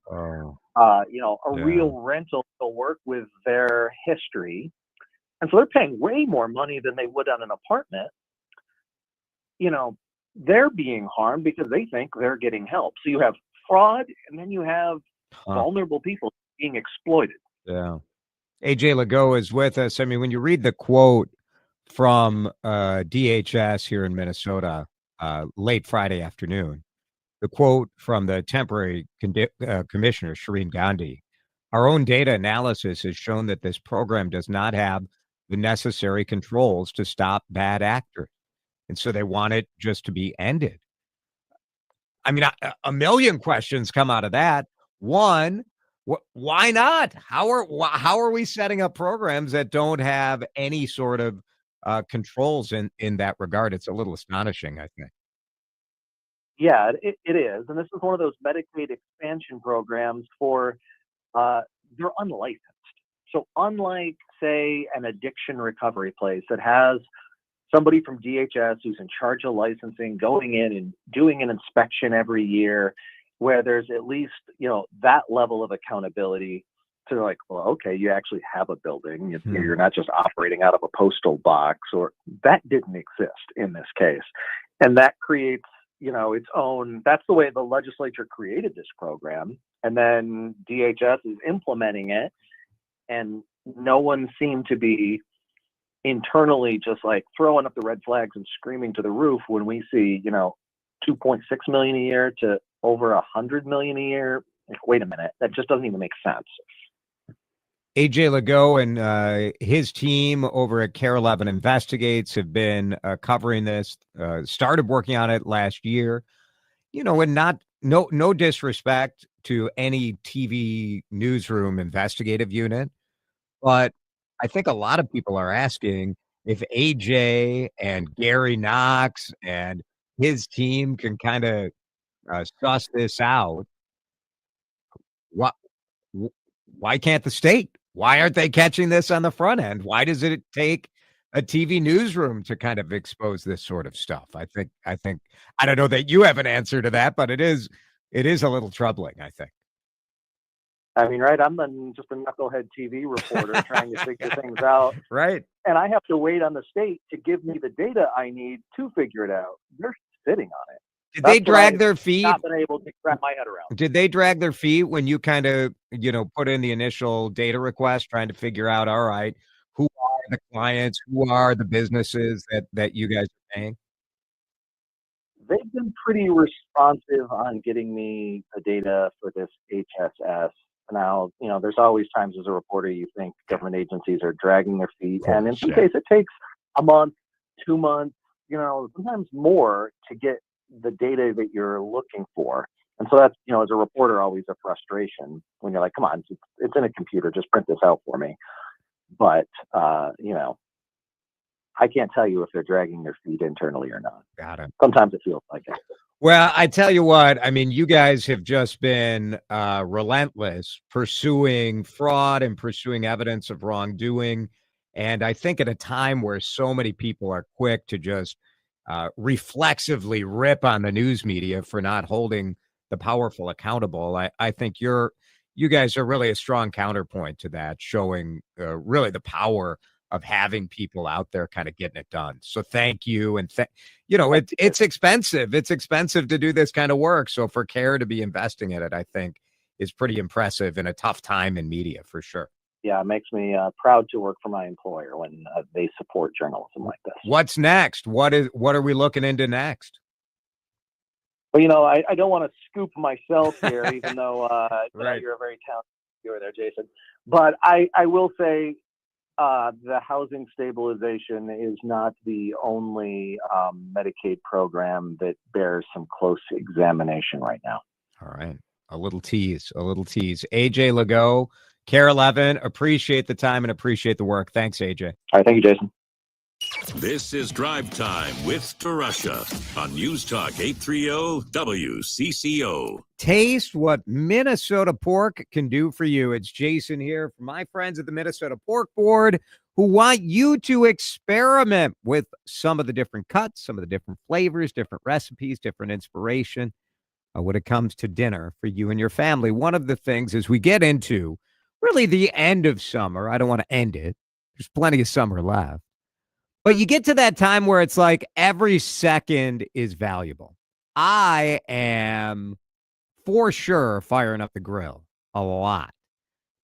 real rental to work with their history. And so they're paying way more money than they would on an apartment. They're being harmed because they think they're getting help. So you have fraud, and then you have vulnerable people being exploited. Yeah. AJ Legault is with us. I mean, when you read the quote from DHS here in Minnesota late Friday afternoon, the quote from the temporary commissioner, Shireen Gandhi, our own data analysis has shown that this program does not have the necessary controls to stop bad actors. And so they want it just to be ended. I mean, a million questions come out of that. One, why not? How are we setting up programs that don't have any sort of controls in that regard? It's a little astonishing, I think. Yeah, it is. And this is one of those Medicaid expansion programs for, they're unlicensed. So unlike, say, an addiction recovery place that has somebody from DHS who's in charge of licensing going in and doing an inspection every year, where there's at least, that level of accountability to like, well, okay, you actually have a building. You're not just operating out of a postal box, or that didn't exist in this case. And that creates, its own, that's the way the legislature created this program. And then DHS is implementing it, and no one seemed to be internally just like throwing up the red flags and screaming to the roof when we see, 2.6 million a year to over 100 million a year. Like, wait a minute, that just doesn't even make sense. AJ Legault and his team over at Care 11 Investigates have been covering this, started working on it last year, and no disrespect to any TV newsroom investigative unit, but I think a lot of people are asking if AJ and Gary Knox and his team can kind of suss this out. Why can't the state? Why aren't they catching this on the front end? Why does it take a TV newsroom to kind of expose this sort of stuff? I think I don't know that you have an answer to that, but it is a little troubling, I think. I mean, right, I'm just a knucklehead TV reporter trying to figure things out. Right. And I have to wait on the state to give me the data I need to figure it out. They're sitting on it. Did they drag their feet? Not been able to wrap my head around. Did they drag their feet when you kind of, put in the initial data request, trying to figure out, all right, who are the clients, who are the businesses that you guys are paying? They've been pretty responsive on getting me the data for this HSS. Now, there's always times as a reporter you think government agencies are dragging their feet. And in some cases, it takes a month, 2 months, sometimes more to get the data that you're looking for. And so that's, as a reporter, always a frustration when you're like, come on, it's in a computer, just print this out for me. But, I can't tell you if they're dragging their feet internally or not. Got it. Sometimes it feels like it. Well, I tell you what, I mean, you guys have just been relentless pursuing fraud and pursuing evidence of wrongdoing. And I think at a time where so many people are quick to just reflexively rip on the news media for not holding the powerful accountable, I think you guys are really a strong counterpoint to that, showing really the power of having people out there kind of getting it done. So thank you. And, it's expensive. It's expensive to do this kind of work. So for CARE to be investing in it, I think is pretty impressive in a tough time in media for sure. Yeah, it makes me proud to work for my employer when they support journalism like this. What's next? What are we looking into next? Well, I don't want to scoop myself here, even though Right. you're a very talented viewer there, Jason. But I will say the housing stabilization is not the only Medicaid program that bears some close examination right now. All right. A little tease. AJ Legault, CARE 11, appreciate the time and appreciate the work. Thanks, AJ. All right. Thank you, Jason. This is Drive Time with DeRusha on News Talk 830 WCCO. Taste what Minnesota pork can do for you. It's Jason here from my friends at the Minnesota Pork Board, who want you to experiment with some of the different cuts, some of the different flavors, different recipes, different inspiration when it comes to dinner for you and your family. One of the things as we get into really the end of summer, I don't want to end it. There's plenty of summer left. But you get to that time where it's like every second is valuable. I am for sure firing up the grill a lot.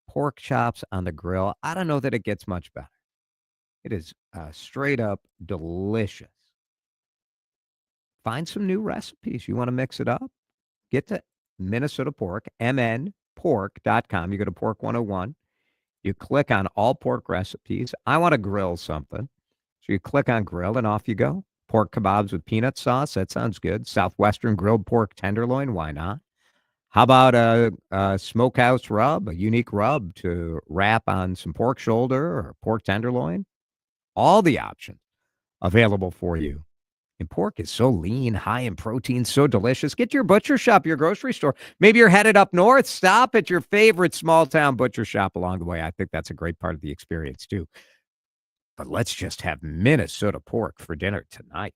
Pork chops on the grill. I don't know that it gets much better. It is straight up delicious. Find some new recipes. You want to mix it up? Get to Minnesota Pork, mnpork.com. You go to Pork 101. You click on all pork recipes. I want to grill something. So you click on grill and off you go. Pork kebabs with peanut sauce. That sounds good. Southwestern grilled pork tenderloin. Why not? How about a smokehouse rub, a unique rub to wrap on some pork shoulder or pork tenderloin? All the options available for you. And pork is so lean, high in protein, so delicious. Get to your butcher shop, your grocery store. Maybe you're headed up north. Stop at your favorite small town butcher shop along the way. I think that's a great part of the experience too. But let's just have Minnesota pork for dinner tonight.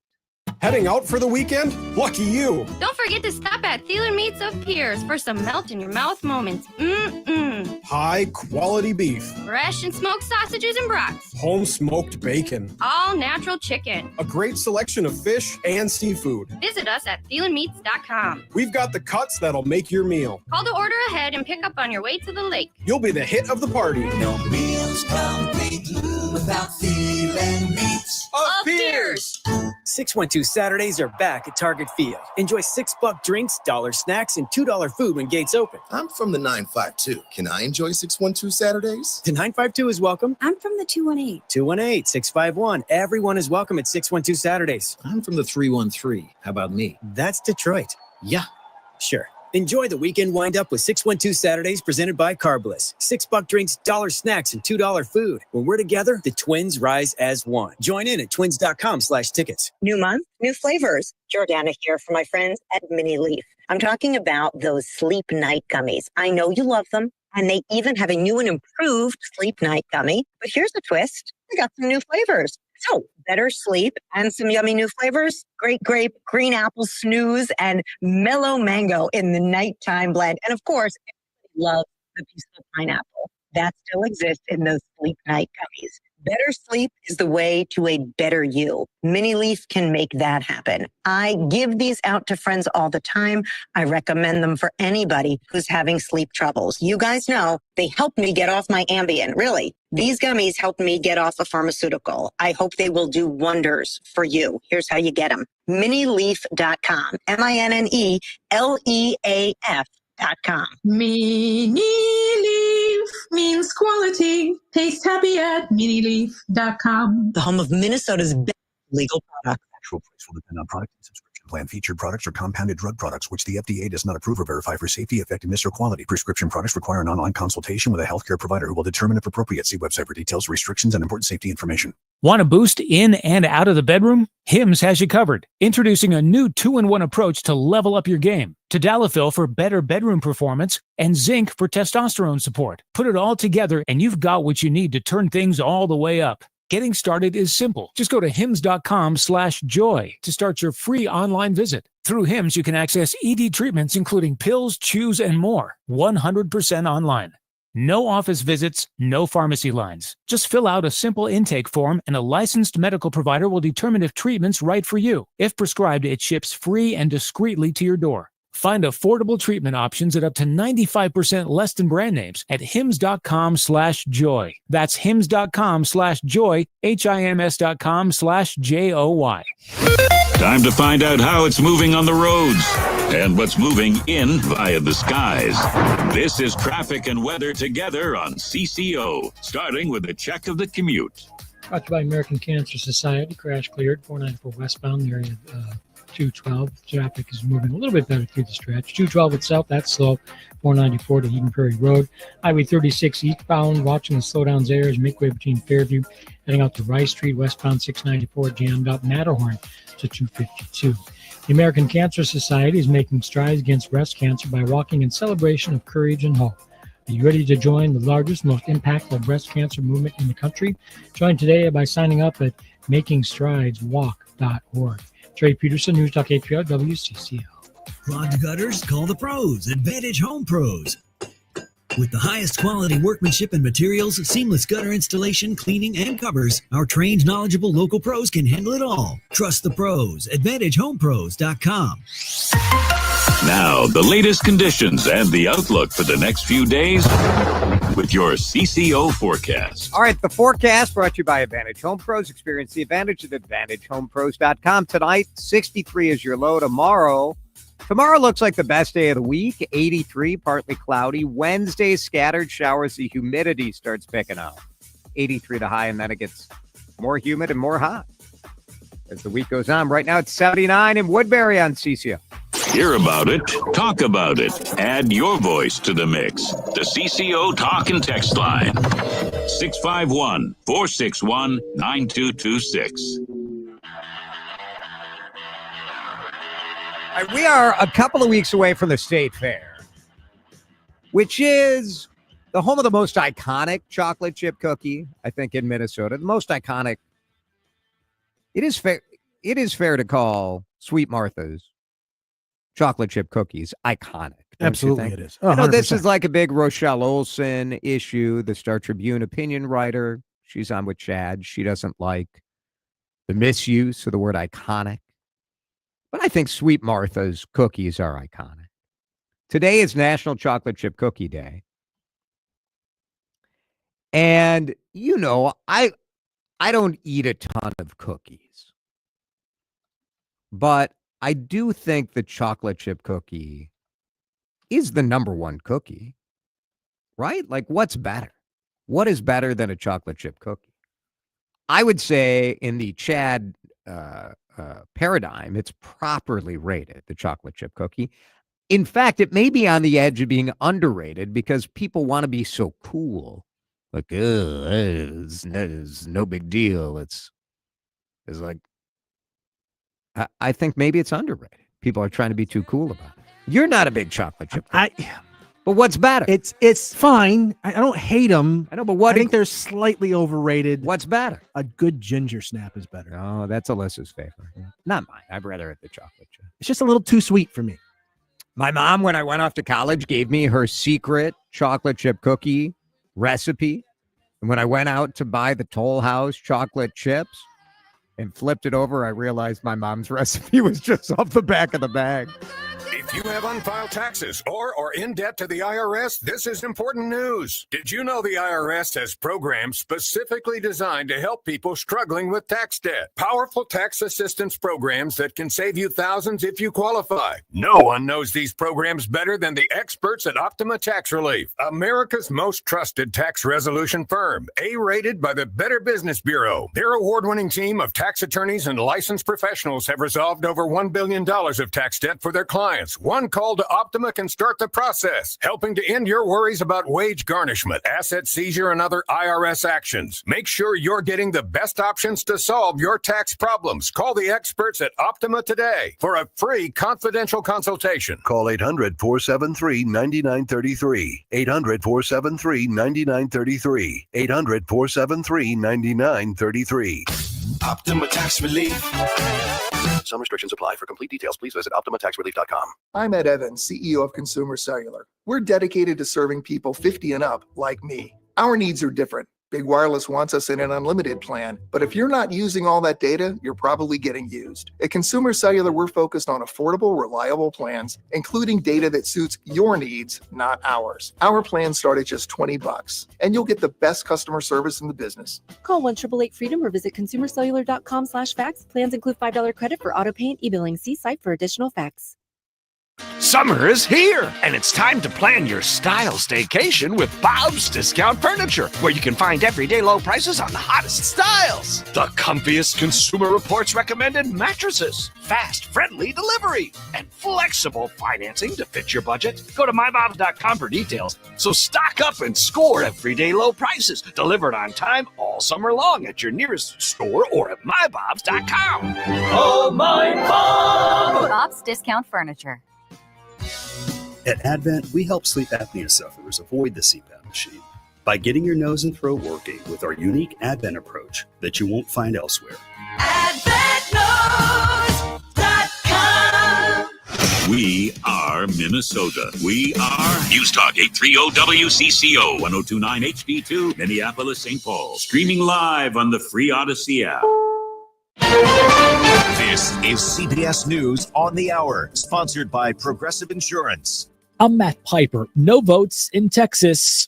Heading out for the weekend? Lucky you! Don't forget to stop at Thieler Meats of Pierce for some melt-in-your-mouth moments. High quality beef. Fresh and smoked sausages and brats. Home smoked bacon. All natural chicken. A great selection of fish and seafood. Visit us at ThielenMeats.com. We've got the cuts that'll make your meal. Call to order ahead and pick up on your way to the lake. You'll be the hit of the party. No meals complete without Thieler Meats of Pierce. 612 Saturdays are back at Target Field. Enjoy $6 drinks, $1 snacks, and $2 food when gates open. I'm from the 952. Can I enjoy 612 Saturdays? The 952 is welcome. I'm from the 218. 218, 651. Everyone is welcome at 612 Saturdays. I'm from the 313. How about me? That's Detroit. Yeah. Sure. Enjoy the weekend wind-up with 612 Saturdays presented by Carbliss. $6 drinks, $1 snacks, and $2 food. When we're together, the Twins rise as one. Join in at twins.com/tickets. New month, new flavors. Jordana here for my friends at Mini Leaf. I'm talking about those Sleep Night gummies. I know you love them, and they even have a new and improved Sleep Night gummy. But here's the twist. They got some new flavors. So, better sleep and some yummy new flavors. Great grape, green apple snooze, and mellow mango in the nighttime blend. And of course, everybody loves the peaceful pineapple. That still exists in those Sleep Night gummies. Better sleep is the way to a better you. Mini Leaf can make that happen. I give these out to friends all the time. I recommend them for anybody who's having sleep troubles. You guys know they help me get off my Ambien. Really, these gummies help me get off a pharmaceutical. I hope they will do wonders for you. Here's how you get them. Minileaf.com. MINNELEAF.com. Mini Leaf means quality. Taste happy at minileaf.com. The home of Minnesota's best legal products. Actual price will depend on product and subscription. Plan featured products are compounded drug products which the FDA does not approve or verify for safety, effectiveness, or quality. Prescription products require an online consultation with a healthcare provider who will determine if appropriate. See website for details, restrictions, and important safety information. Want to boost in and out of the bedroom? Hims has you covered. Introducing a new 2-in-1 approach to level up your game. Tadalafil for better bedroom performance and zinc for testosterone support. Put it all together and you've got what you need to turn things all the way up. Getting started is simple. Just go to hims.com/joy to start your free online visit. Through Hims, you can access ED treatments including pills, chews, and more. 100% online. No office visits, no pharmacy lines. Just fill out a simple intake form and a licensed medical provider will determine if treatment's right for you. If prescribed, it ships free and discreetly to your door. Find affordable treatment options at up to 95% less than brand names at hims.com/joy. That's hims.com/joy, HIMS.com/JOY. Time to find out how it's moving on the roads and what's moving in via the skies. This is traffic and weather together on CCO, starting with a check of the commute. Brought to you by American Cancer Society. Crash cleared, 494 westbound, area 212. Traffic is moving a little bit better through the stretch. 212 itself, that's slow. 494 to Eden Prairie Road. Highway 36 eastbound, watching the slowdowns there as you make way between Fairview, heading out to Rice Street, westbound 694, jammed up Matterhorn to 252. The American Cancer Society is making strides against breast cancer by walking in celebration of courage and hope. Are you ready to join the largest, most impactful breast cancer movement in the country? Join today by signing up at makingstrideswalk.org. Trey Peterson, News Talk 830 WCCO. Clogged gutters? Call the pros, Advantage Home Pros. With the highest quality workmanship and materials, seamless gutter installation, cleaning, and covers, our trained, knowledgeable local pros can handle it all. Trust the pros. AdvantageHomePros.com. Now, the latest conditions and the outlook for the next few days with your CCO forecast. All right, the forecast brought to you by Advantage Home Pros. Experience the advantage at AdvantageHomePros.com. Tonight, 63 is your low. Tomorrow looks like the best day of the week. 83, partly cloudy. Wednesday, scattered showers. The humidity starts picking up. 83 to high, and then it gets more humid and more hot as the week goes on. Right now, it's 79 in Woodbury on CCO. Hear about it, talk about it, add your voice to the mix. The CCO Talk and Text line, 651-461-9226. We are a couple of weeks away from the State Fair, which is the home of the most iconic chocolate chip cookie, I think, in Minnesota. The most iconic. It is fair to call Sweet Martha's chocolate chip cookies iconic. Absolutely, it is. I know this is like a big Rochelle Olson issue, the Star Tribune opinion writer. She's on with Chad. She doesn't like the misuse of the word iconic. But I think Sweet Martha's cookies are iconic. Today is National Chocolate Chip Cookie Day. And, you know, I don't eat a ton of cookies. But I do think the chocolate chip cookie is the number one cookie, right? Like, what's better? What is better than a chocolate chip cookie? I would say in the Chad paradigm, it's properly rated, the chocolate chip cookie. In fact, it may be on the edge of being underrated because people want to be so cool. Like, it's no big deal. It's like, I think maybe it's underrated. People are trying to be too cool about it. You're not a big chocolate chip cookie. But what's better? It's fine. I don't hate them. I know, but what? I think they're slightly overrated. What's better? A good ginger snap is better. Oh, that's Alyssa's favorite. Yeah. Not mine. I'd rather have the chocolate chip. It's just a little too sweet for me. My mom, when I went off to college, gave me her secret chocolate chip cookie recipe. And when I went out to buy the Toll House chocolate chips and flipped it over, I realized my mom's recipe was just off the back of the bag. If you have unfiled taxes or are in debt to the IRS, this is important news. Did you know the IRS has programs specifically designed to help people struggling with tax debt? Powerful tax assistance programs that can save you thousands if you qualify. No one knows these programs better than the experts at Optima Tax Relief, America's most trusted tax resolution firm, A-rated by the Better Business Bureau. Their award-winning team of tax attorneys and licensed professionals have resolved over $1 billion of tax debt for their clients. One call to Optima can start the process, helping to end your worries about wage garnishment, asset seizure, and other IRS actions. Make sure you're getting the best options to solve your tax problems. Call the experts at Optima today for a free confidential consultation. Call 800-473-9933. 800-473-9933. 800-473-9933. Optima Tax Relief. Some restrictions apply. For complete details, please visit OptimaTaxRelief.com. I'm Ed Evans, CEO of Consumer Cellular. We're dedicated to serving people 50 and up like me. Our needs are different. Big Wireless wants us in an unlimited plan, but if you're not using all that data, you're probably getting used. At Consumer Cellular, we're focused on affordable, reliable plans, including data that suits your needs, not ours. Our plans start at just $20, and you'll get the best customer service in the business. Call 1-888-FREEDOM or visit consumercellular.com/facts. Plans include $5 credit for auto pay and e-billing. See site for additional facts. Summer is here, and it's time to plan your style staycation with Bob's Discount Furniture, where you can find everyday low prices on the hottest styles. The comfiest Consumer Reports recommended mattresses, fast, friendly delivery, and flexible financing to fit your budget. Go to mybobs.com for details. So stock up and score everyday low prices, delivered on time all summer long at your nearest store or at mybobs.com. Oh, my Bob! Bob's Discount Furniture. At Advent, we help sleep apnea sufferers avoid the CPAP machine by getting your nose and throat working with our unique Advent approach that you won't find elsewhere. AdventNose.com. We are Minnesota. We are News Talk 830 WCCO 1029 HD2 Minneapolis, St. Paul. Streaming live on the free Odyssey app. This is CBS News on the Hour, sponsored by Progressive Insurance. I'm Matt Piper. No votes in Texas.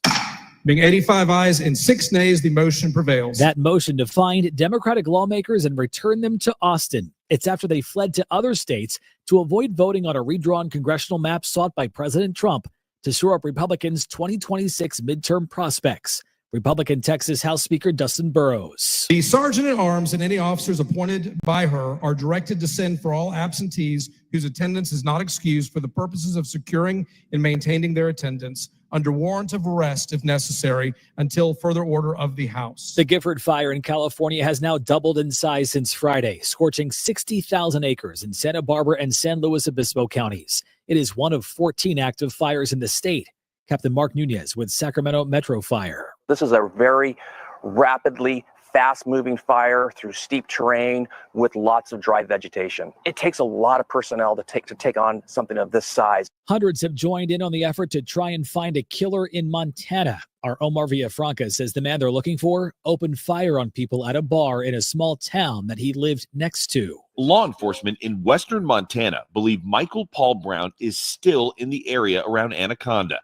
Being 85 ayes and 6 nays, the motion prevails. That motion to find Democratic lawmakers and return them to Austin. It's after they fled to other states to avoid voting on a redrawn congressional map sought by President Trump to shore up Republicans' 2026 midterm prospects. Republican Texas House Speaker Dustin Burrows. The sergeant at arms and any officers appointed by her are directed to send for all absentees whose attendance is not excused for the purposes of securing and maintaining their attendance under warrant of arrest if necessary until further order of the House. The Gifford fire in California has now doubled in size since Friday, scorching 60,000 acres in Santa Barbara and San Luis Obispo counties. It is one of 14 active fires in the state. Captain Mark Nunez with Sacramento Metro Fire. This is a very rapidly fast-moving fire through steep terrain with lots of dry vegetation. It takes a lot of personnel to take on something of this size. Hundreds have joined in on the effort to try and find a killer in Montana. Our Omar Villafranca says the man they're looking for opened fire on people at a bar in a small town that he lived next to. Law enforcement in western Montana believe Michael Paul Brown is still in the area around Anaconda.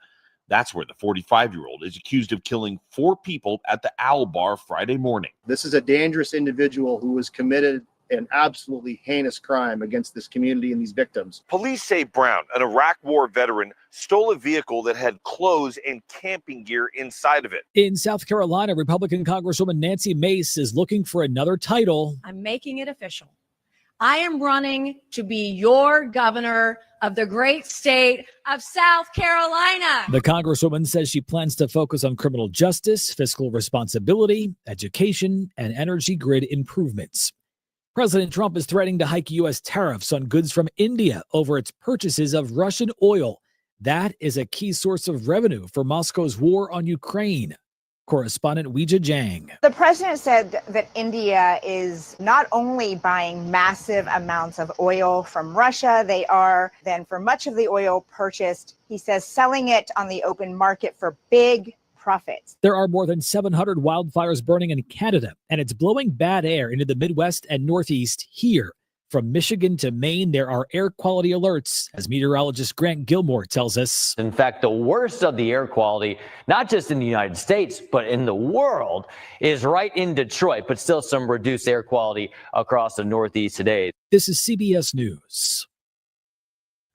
That's where the 45-year-old is accused of killing 4 people at the Owl Bar Friday morning. This is a dangerous individual who has committed an absolutely heinous crime against this community and these victims. Police say Brown, an Iraq War veteran, stole a vehicle that had clothes and camping gear inside of it. In South Carolina, Republican Congresswoman Nancy Mace is looking for another title. I'm making it official. I am running to be your governor of the great state of South Carolina. The Congresswoman says she plans to focus on criminal justice, fiscal responsibility, education, and energy grid improvements. President Trump is threatening to hike U.S. tariffs on goods from India over its purchases of Russian oil. That is a key source of revenue for Moscow's war on Ukraine. Correspondent Weijia Jiang. The president said that India is not only buying massive amounts of oil from Russia, they are then, for much of the oil purchased, he says, selling it on the open market for big profits. There are more than 700 wildfires burning in Canada, and it's blowing bad air into the Midwest and Northeast here. From Michigan to Maine, there are air quality alerts, as meteorologist Grant Gilmore tells us. In fact, the worst of the air quality, not just in the United States, but in the world, is right in Detroit, but still some reduced air quality across the Northeast today. This is CBS News.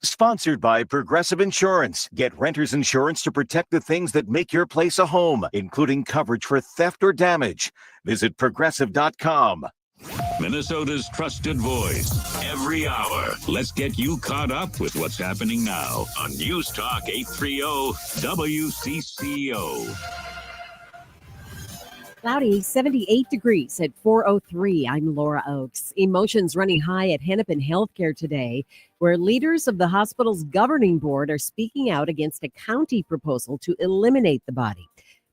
Sponsored by Progressive Insurance. Get renter's insurance to protect the things that make your place a home, including coverage for theft or damage. Visit progressive.com. Minnesota's trusted voice every hour. Let's get you caught up with what's happening now on News Talk 830 WCCO. Cloudy, 78 degrees at 4:03. I'm Laura Oakes. Emotions running high at Hennepin Healthcare today, where leaders of the hospital's governing board are speaking out against a county proposal to eliminate the body.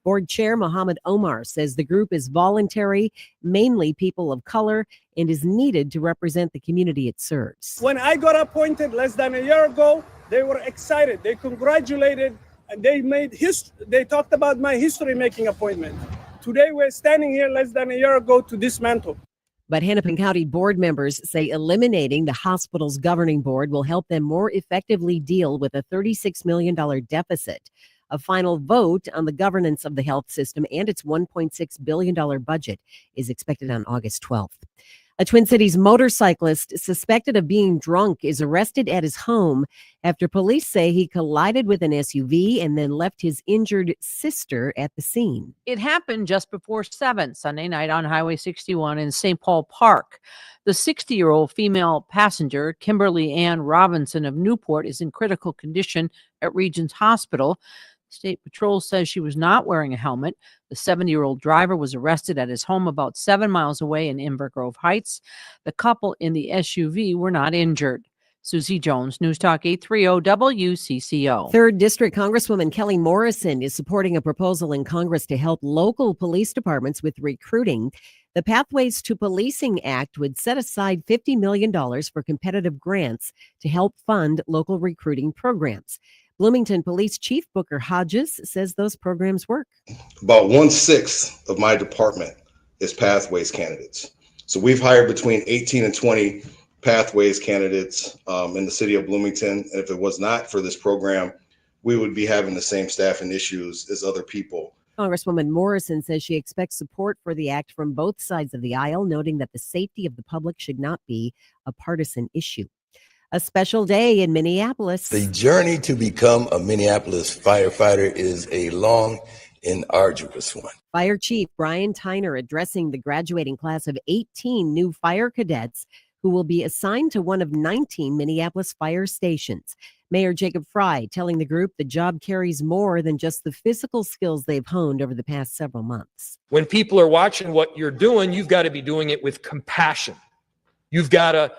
Board Chair Mohammed Omar says the group is voluntary, mainly people of color, and is needed to represent the community it serves. When I got appointed less than a year ago, they were excited. They congratulated, and they talked about my history-making appointment. Today, we're standing here less than a year ago to dismantle. But Hennepin County board members say eliminating the hospital's governing board will help them more effectively deal with a $36 million deficit. A final vote on the governance of the health system and its $1.6 billion budget is expected on August 12th. A Twin Cities motorcyclist suspected of being drunk is arrested at his home after police say he collided with an SUV and then left his injured sister at the scene. It happened just before 7 Sunday night on Highway 61 in St. Paul Park. The 60-year-old female passenger, Kimberly Ann Robinson of Newport, is in critical condition at Regents Hospital. State Patrol says she was not wearing a helmet. The 70-year-old driver was arrested at his home about 7 miles away in Inver Grove Heights. The couple in the SUV were not injured. Susie Jones, News Talk 830 WCCO. 3rd District Congresswoman Kelly Morrison is supporting a proposal in Congress to help local police departments with recruiting. The Pathways to Policing Act would set aside $50 million for competitive grants to help fund local recruiting programs. Bloomington Police Chief Booker Hodges says those programs work. About 1/6 of my department is Pathways candidates. So we've hired between 18 and 20 Pathways candidates in the city of Bloomington. And if it was not for this program, we would be having the same staffing issues as other people. Congresswoman Morrison says she expects support for the act from both sides of the aisle, noting that the safety of the public should not be a partisan issue. A special day in Minneapolis. The journey to become a Minneapolis firefighter is a long and arduous one. Fire Chief Brian Tyner addressing the graduating class of 18 new fire cadets who will be assigned to one of 19 Minneapolis fire stations. Mayor Jacob Fry telling the group the job carries more than just the physical skills they've honed over the past several months. When people are watching what you're doing, you've got to be doing it with compassion. You've got to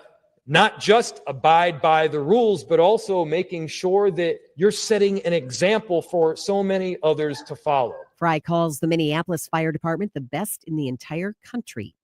not just abide by the rules, but also making sure that you're setting an example for so many others to follow. Fry calls the Minneapolis Fire Department the best in the entire country.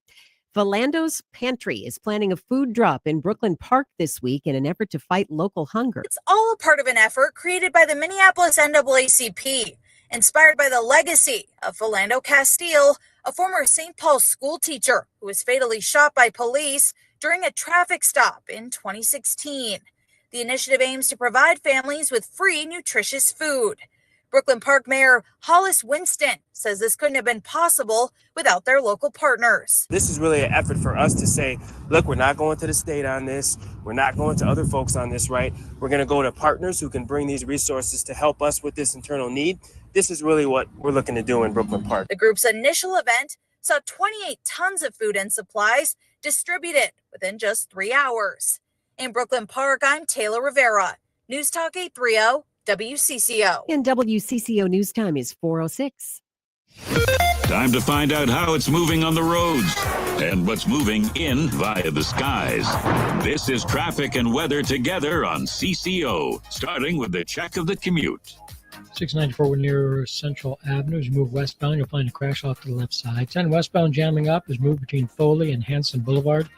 Philando's Pantry is planning a food drop in Brooklyn Park this week in an effort to fight local hunger. It's all a part of an effort created by the Minneapolis NAACP, inspired by the legacy of Philando Castile, a former St. Paul school teacher who was fatally shot by police during a traffic stop in 2016. The initiative aims to provide families with free, nutritious food. Brooklyn Park Mayor Hollis Winston says this couldn't have been possible without their local partners. This is really an effort for us to say, look, we're not going to the state on this. We're not going to other folks on this, right? We're going to go to partners who can bring these resources to help us with this internal need. This is really what we're looking to do in Brooklyn Park. The group's initial event saw 28 tons of food and supplies distributed within just 3 hours. In Brooklyn Park, I'm Taylor Rivera. News Talk 830 WCCO. And WCCO News Time is 4:06. Time to find out how it's moving on the roads and what's moving in via the skies. This is traffic and weather together on CCO, starting with the check of the commute. 694 near Central Avenue. As you move westbound, you'll find a crash off to the left side. 10 westbound jamming up as move between Foley and Hanson Boulevard.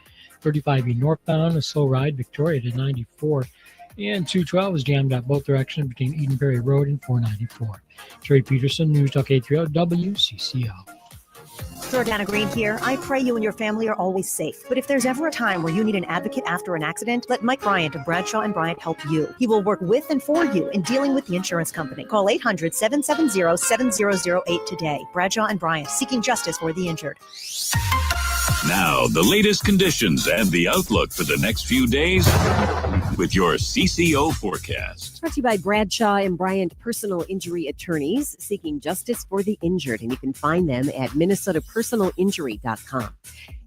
35E northbound, a slow ride, Victoria to 94. And 212 is jammed out both directions between Edenberry Road and 494. Terry Peterson, News Talk 830 WCCO. Jordana Green here. I pray you and your family are always safe. But if there's ever a time where you need an advocate after an accident, let Mike Bryant of Bradshaw & Bryant help you. He will work with and for you in dealing with the insurance company. Call 800-770-7008 today. Bradshaw & Bryant, seeking justice for the injured. Now, the latest conditions and the outlook for the next few days with your CCO forecast. Brought to you by Bradshaw & Bryant Personal Injury Attorneys, seeking justice for the injured. And you can find them at minnesotapersonalinjury.com.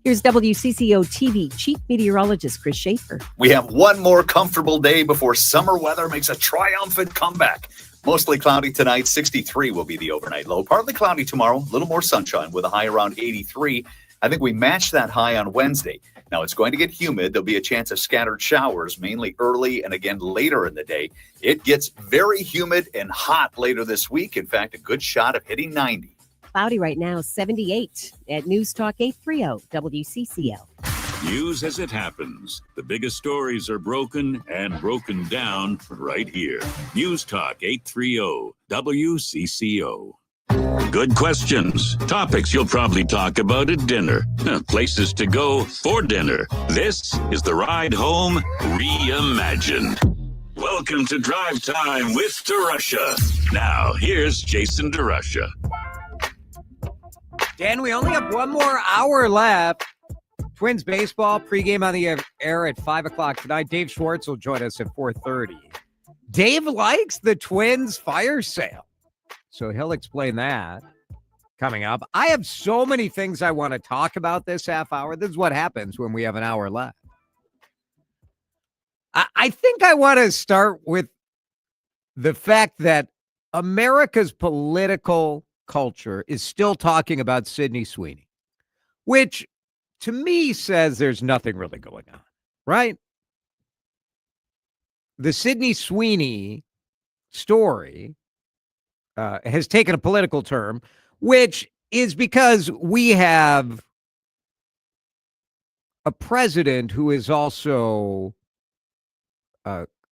Here's WCCO TV Chief Meteorologist Chris Schaefer. We have one more comfortable day before summer weather makes a triumphant comeback. Mostly cloudy tonight, 63 will be the overnight low. Partly cloudy tomorrow, a little more sunshine with a high around 83. I think we matched that high on Wednesday. Now, it's going to get humid. There'll be a chance of scattered showers, mainly early and again later in the day. It gets very humid and hot later this week. In fact, a good shot of hitting 90. Cloudy right now, 78 at News Talk 830 WCCO. News as it happens. The biggest stories are broken and broken down right here. News Talk 830 WCCO. Good questions. Topics you'll probably talk about at dinner. Places to go for dinner. This is the Ride Home Reimagined. Welcome to Drive Time with DeRusha. Now, here's Jason DeRusha. Dan, we only have one more hour left. Twins baseball pregame on the air at 5 o'clock tonight. Dave Schwartz will join us at 4:30. Dave likes the Twins fire sale, so he'll explain that coming up. I have so many things I want to talk about this half hour. This is what happens when we have an hour left. I think I want to start with the fact that America's political culture is still talking about Sydney Sweeney, which to me says there's nothing really going on, right? The Sydney Sweeney story has taken a political term, which is because we have a president who is also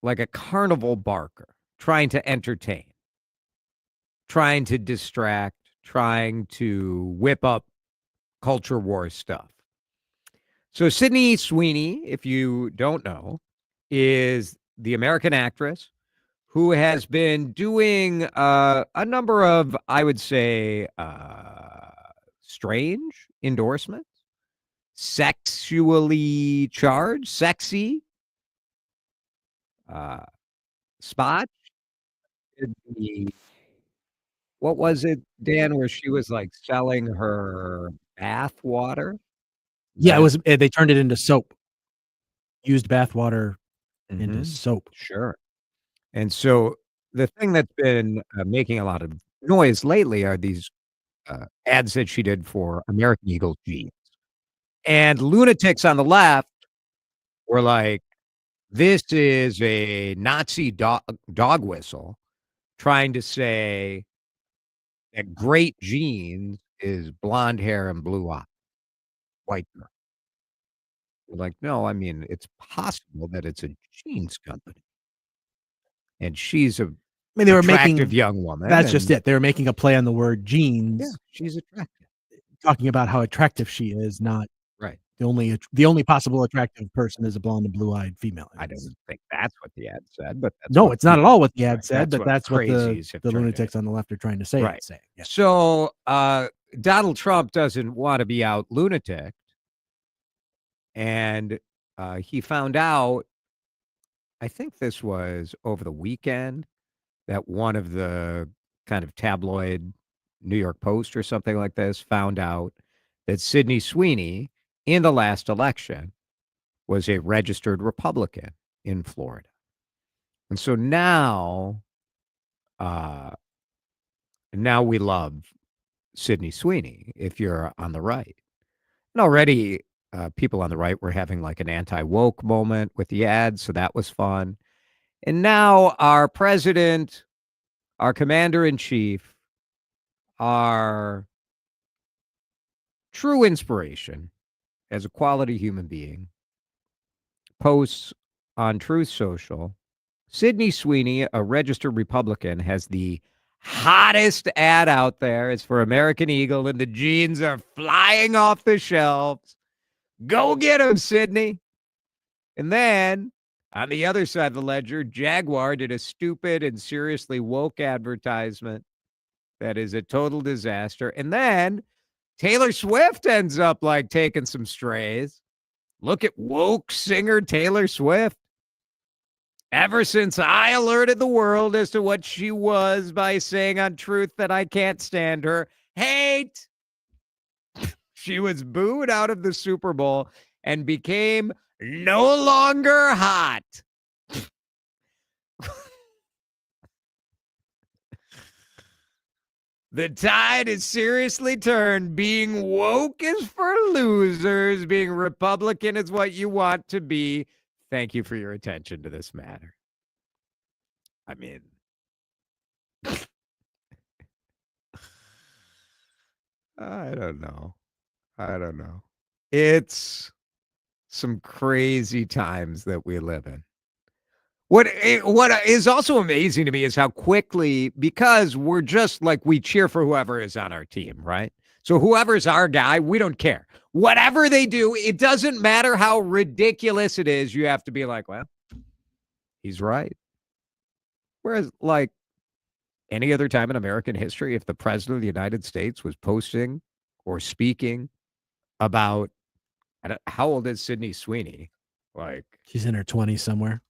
like a carnival barker, trying to entertain, trying to distract, trying to whip up culture war stuff. So Sydney Sweeney, if you don't know, is the American actress who has been doing a number of, I would say, strange endorsements, sexually charged, sexy spot. What was it, Dan, where she was like selling her bath water? Yeah, it was. They turned it into soap. Used bath water into soap. Sure. And so the thing that's been making a lot of noise lately are these ads that she did for American Eagle jeans. And lunatics on the left were like, this is a Nazi dog whistle trying to say that great jeans is blonde hair and blue eyes, white girl. We're like, no, I mean, it's possible that it's a jeans company. And she's a they were attractive making young woman. That's just it. They were making a play on the word jeans. Yeah, she's attractive. Talking about how attractive she is, not right. The only possible attractive person is a blonde and blue-eyed female. I don't think that's what the ad said, but that's no, it's not at all what the ad said. But that's what the crazies have turned lunatics on the left are trying to say. Right. It's saying. Yeah. So Donald Trump doesn't want to be out lunatic, and he found out, I think this was over the weekend, that one of the kind of tabloid New York Post or something like this found out that Sydney Sweeney in the last election was a registered Republican in Florida. And so now we love Sydney Sweeney if you're on the right. And already people on the right were having like an anti-woke moment with the ads, so that was fun. And now our president, our commander-in-chief, our true inspiration as a quality human being, posts on Truth Social, Sydney Sweeney, a registered Republican, has the hottest ad out there is for American Eagle, and the jeans are flying off the shelves. Go get them, Sydney. And then on the other side of the ledger, Jaguar did a stupid and seriously woke advertisement that is a total disaster. And then Taylor Swift ends up like taking some strays. Look at woke singer Taylor Swift. Ever since I alerted the world as to what she was by saying on Truth that I can't stand her, hate, she was booed out of the Super Bowl and became no longer hot. The tide is seriously turned. Being woke is for losers. Being Republican is what you want to be. Thank you for your attention to this matter. I mean, I don't know. It's some crazy times that we live in. What is also amazing to me is how quickly, because we're just like, we cheer for whoever is on our team, right? So whoever's our guy, we don't care. Whatever they do, it doesn't matter how ridiculous it is. You have to be like, well, he's right. Whereas like any other time in American history, if the president of the United States was posting or speaking about, how old is Sydney Sweeney? Like, she's in her 20s somewhere.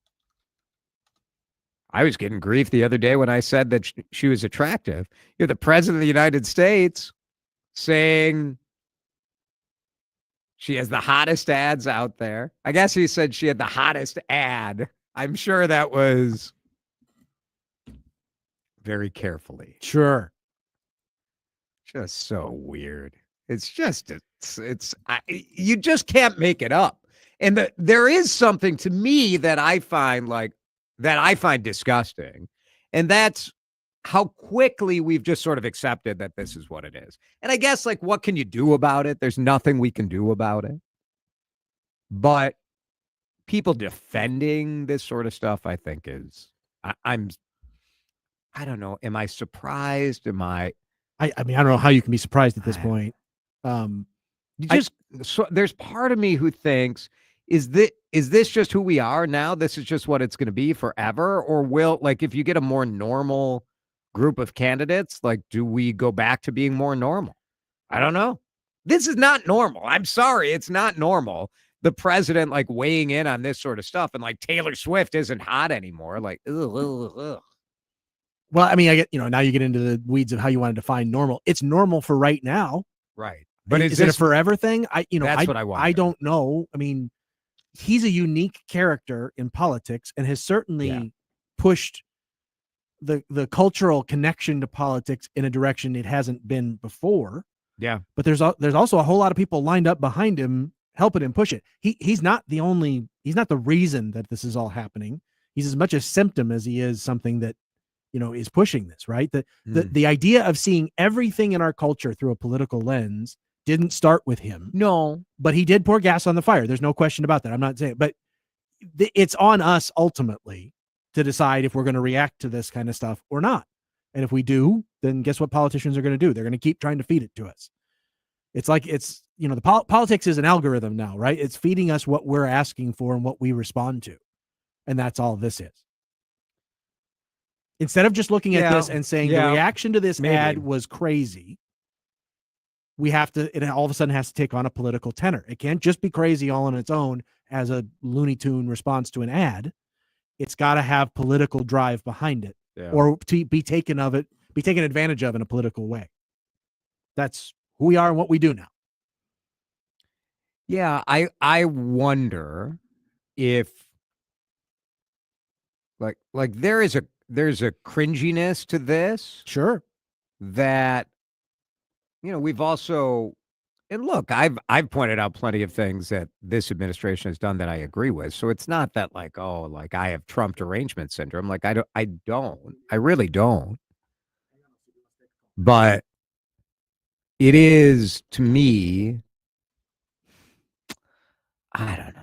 I was getting grief the other day when I said that she was attractive. You're the president of the United States saying she has the hottest ads out there. I guess he said she had the hottest ad. I'm sure that was very carefully. Sure. Just so weird. It's just, you just can't make it up. And there is something to me that I find disgusting. And that's how quickly we've just sort of accepted that this is what it is. And I guess, like, what can you do about it? There's nothing we can do about it. But people defending this sort of stuff, I think I don't know. Am I surprised? I mean, I don't know how you can be surprised at this point. There's part of me who thinks, is this just who we are now? This is just what it's going to be forever? Or will, like, if you get a more normal group of candidates, like, do we go back to being more normal? I don't know. This is not normal. I'm sorry. It's not normal. The president, like, weighing in on this sort of stuff, and like Taylor Swift isn't hot anymore. Like, ugh. Well, I mean, I get, now you get into the weeds of how you want to define normal. It's normal for right now. Right. But is it a forever thing? That's what I want. I don't know. I mean, he's a unique character in politics and has certainly pushed the cultural connection to politics in a direction it hasn't been before. Yeah. But there's also a whole lot of people lined up behind him, helping him push it. He's not the reason that this is all happening. He's as much a symptom as he is something that, is pushing this, right? The idea of seeing everything in our culture through a political lens didn't start with him. No. But he did pour gas on the fire. There's no question about that. I'm not saying, but it's on us ultimately to decide if we're going to react to this kind of stuff or not. And if we do, then guess what politicians are going to do? They're going to keep trying to feed it to us. It's like, politics is an algorithm now, right? It's feeding us what we're asking for and what we respond to. And that's all this is. Instead of just looking at this and saying the reaction to this ad was crazy, it all of a sudden has to take on a political tenor. It can't just be crazy all on its own as a Looney Tune response to an ad. It's got to have political drive behind it, or to be taken advantage of in a political way. That's who we are and what we do now. Yeah, I wonder if like there's a cringiness to this. Sure. That we've also, and look, I've pointed out plenty of things that this administration has done that I agree with. So it's not that like, oh, like I have Trump derangement syndrome. Like I really don't. But it is, to me, I don't know.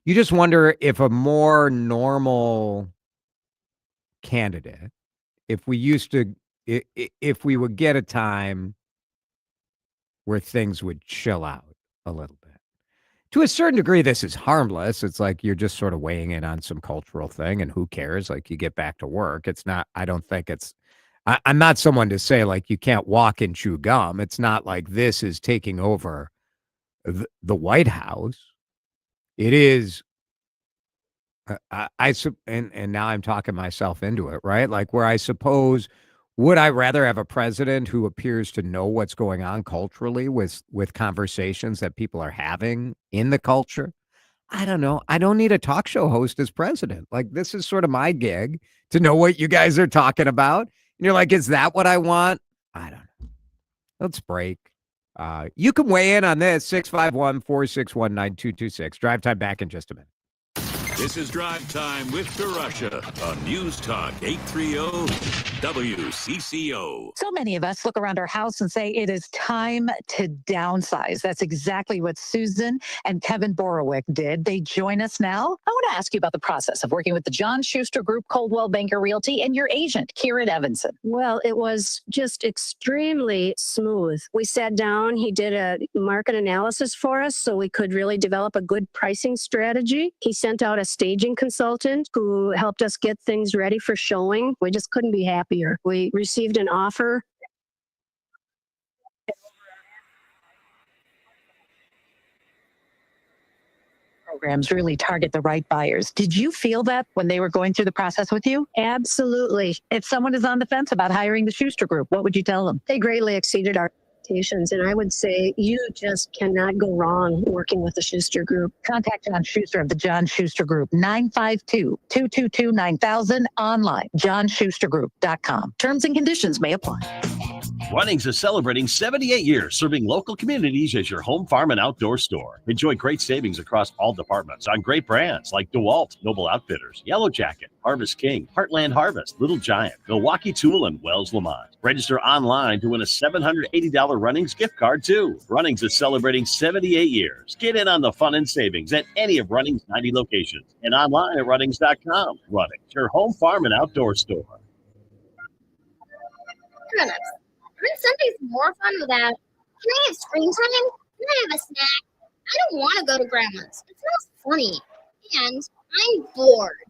You just wonder if a more normal candidate if we used to, if we would get a time where things would chill out a little bit. To a certain degree, this is harmless. It's like you're just sort of weighing in on some cultural thing, and who cares? Like, you get back to work. It's not, I don't think it's, I'm not someone to say, like, you can't walk and chew gum. It's not like this is taking over the White House. It is, and now I'm talking myself into it, right? Like, where I suppose, would I rather have a president who appears to know what's going on culturally with conversations that people are having in the culture? I don't know. I don't need a talk show host as president. Like, this is sort of my gig to know what you guys are talking about. And you're like, is that what I want? I don't know. Let's break. You can weigh in on this, 651-461-9226. Drive Time back in just a minute. This is Drive Time with DeRusha on News Talk 830 WCCO. So many of us look around our house and say it is time to downsize. That's exactly what Susan and Kevin Borowick did. They join us now. I want to ask you about the process of working with the John Schuster Group, Coldwell Banker Realty, and your agent, Kieran Evanson. Well, it was just extremely smooth. We sat down, he did a market analysis for us so we could really develop a good pricing strategy. He sent out a staging consultant who helped us get things ready for showing. We just couldn't be happier. We received an offer. Programs really target the right buyers. Did you feel that when they were going through the process with you? Absolutely. If someone is on the fence about hiring the Schuster Group, what would you tell them? They greatly exceeded our expectations, and I would say you just cannot go wrong working with the Schuster Group. Contact John Schuster of the John Schuster Group, 952-222-9000, online, johnschustergroup.com. Terms and conditions may apply. Runnings is celebrating 78 years serving local communities as your home, farm, and outdoor store. Enjoy great savings across all departments on great brands like DeWalt, Noble Outfitters, Yellow Jacket, Harvest King, Heartland Harvest, Little Giant, Milwaukee Tool, and Wells Lamont. Register online to win a $780 Runnings gift card, too. Runnings is celebrating 78 years. Get in on the fun and savings at any of Runnings' 90 locations and online at runnings.com. Runnings, your home, farm, and outdoor store. Grown-ups, aren't Sundays more fun without? Can I have screen time? Can I have a snack? I don't want to go to Grandma's. It smells funny. And I'm bored.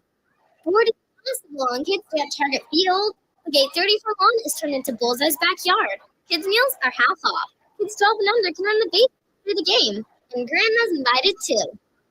Bored is possible on Kids Day at Target Field. The gate 30 for lawn is turned into Bullseye's backyard. Kids' meals are half off. Kids 12 and under can run the base through the game. And Grandma's invited too.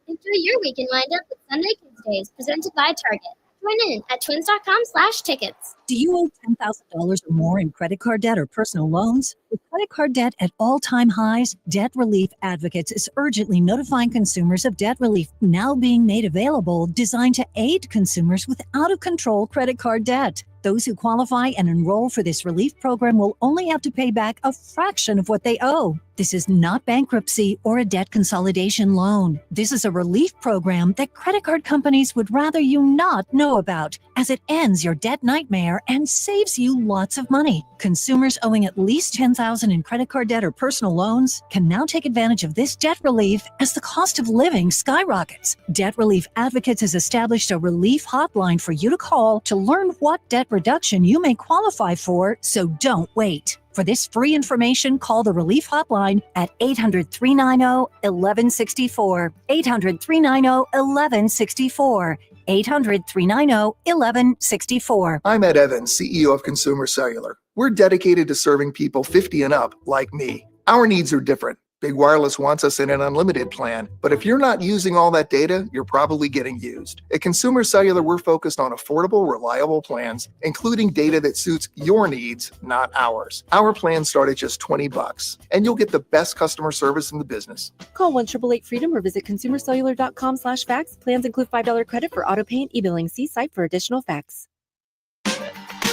Enjoy your weekend lined up with Sunday Kids Days presented by Target. Join in at twins.com/tickets. Do you owe $10,000 or more in credit card debt or personal loans? With credit card debt at all-time highs, Debt Relief Advocates is urgently notifying consumers of debt relief now being made available, designed to aid consumers with out-of-control credit card debt. Those who qualify and enroll for this relief program will only have to pay back a fraction of what they owe. This is not bankruptcy or a debt consolidation loan. This is a relief program that credit card companies would rather you not know about, as it ends your debt nightmare and saves you lots of money. Consumers owing at least $10,000 in credit card debt or personal loans can now take advantage of this debt relief as the cost of living skyrockets. Debt Relief Advocates has established a relief hotline for you to call to learn what debt reduction you may qualify for, so don't wait. For this free information, call the Relief Hotline at 800-390-1164. 800-390-1164. 800-390-1164. I'm Ed Evans, CEO of Consumer Cellular. We're dedicated to serving people 50 and up like me. Our needs are different. Big Wireless wants us in an unlimited plan, but if you're not using all that data, you're probably getting used. At Consumer Cellular, we're focused on affordable, reliable plans, including data that suits your needs, not ours. Our plans start at just $20, and you'll get the best customer service in the business. Call 1-888-FREEDOM or visit consumercellular.com/facts. Plans include $5 credit for auto pay and e-billing. See site for additional facts.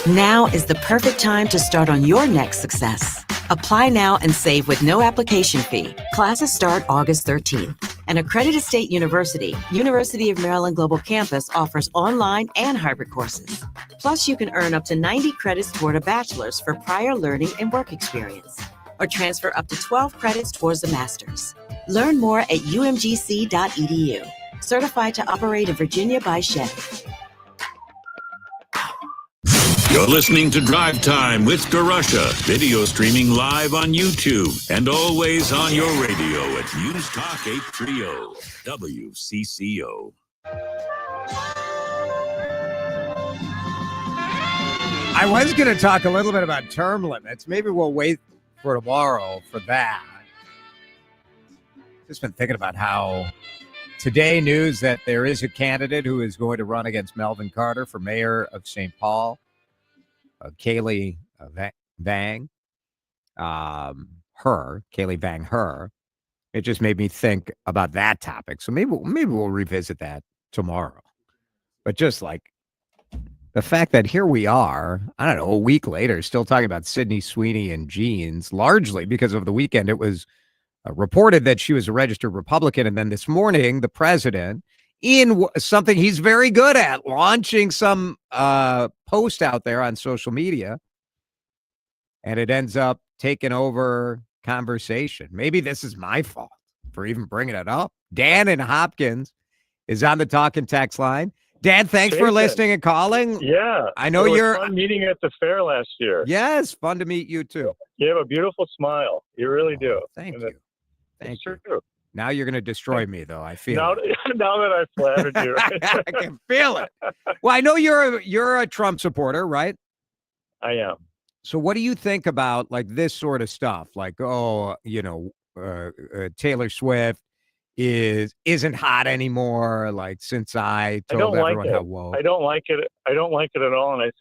Now is the perfect time to start on your next success. Apply now and save with no application fee. Classes start August 13th. An accredited state university, University of Maryland Global Campus, offers online and hybrid courses. Plus, you can earn up to 90 credits toward a bachelor's for prior learning and work experience, or transfer up to 12 credits towards a master's. Learn more at umgc.edu. Certified to operate in Virginia by Chevy. You're listening to Drive Time with DeRusha. Video streaming live on YouTube and always on your radio at News Talk 830 WCCO. I was going to talk a little bit about term limits. Maybe we'll wait for tomorrow for that. Just been thinking about how today news that there is a candidate who is going to run against Melvin Carter for mayor of St. Paul, Kaylee Vang, Kaylee Vang. It just made me think about that topic. So maybe we'll revisit that tomorrow. But just like the fact that here we are, I don't know, a week later, still talking about Sydney Sweeney and jeans, largely because of the weekend. It was reported that she was a registered Republican. And then this morning, the president, in something he's very good at, launching some post out there on social media, and it ends up taking over conversation. Maybe this is my fault for even bringing it up. Dan in Hopkins is on the talk and text line. Dan, thanks for listening and calling. Yeah. I know it you're was fun meeting at the fair last year. Yes, fun to meet you too. You have a beautiful smile. You really do. Thank And you. Thank you. True. Now you're going to destroy me, though. I feel Now, it. now that I flattered you. I can feel it. Well, I know you're a Trump supporter, right? I am. So what do you think about like this sort of stuff? Like, Taylor Swift isn't hot anymore. Like since I told everyone how woke. I don't like it. I don't like it at all. And I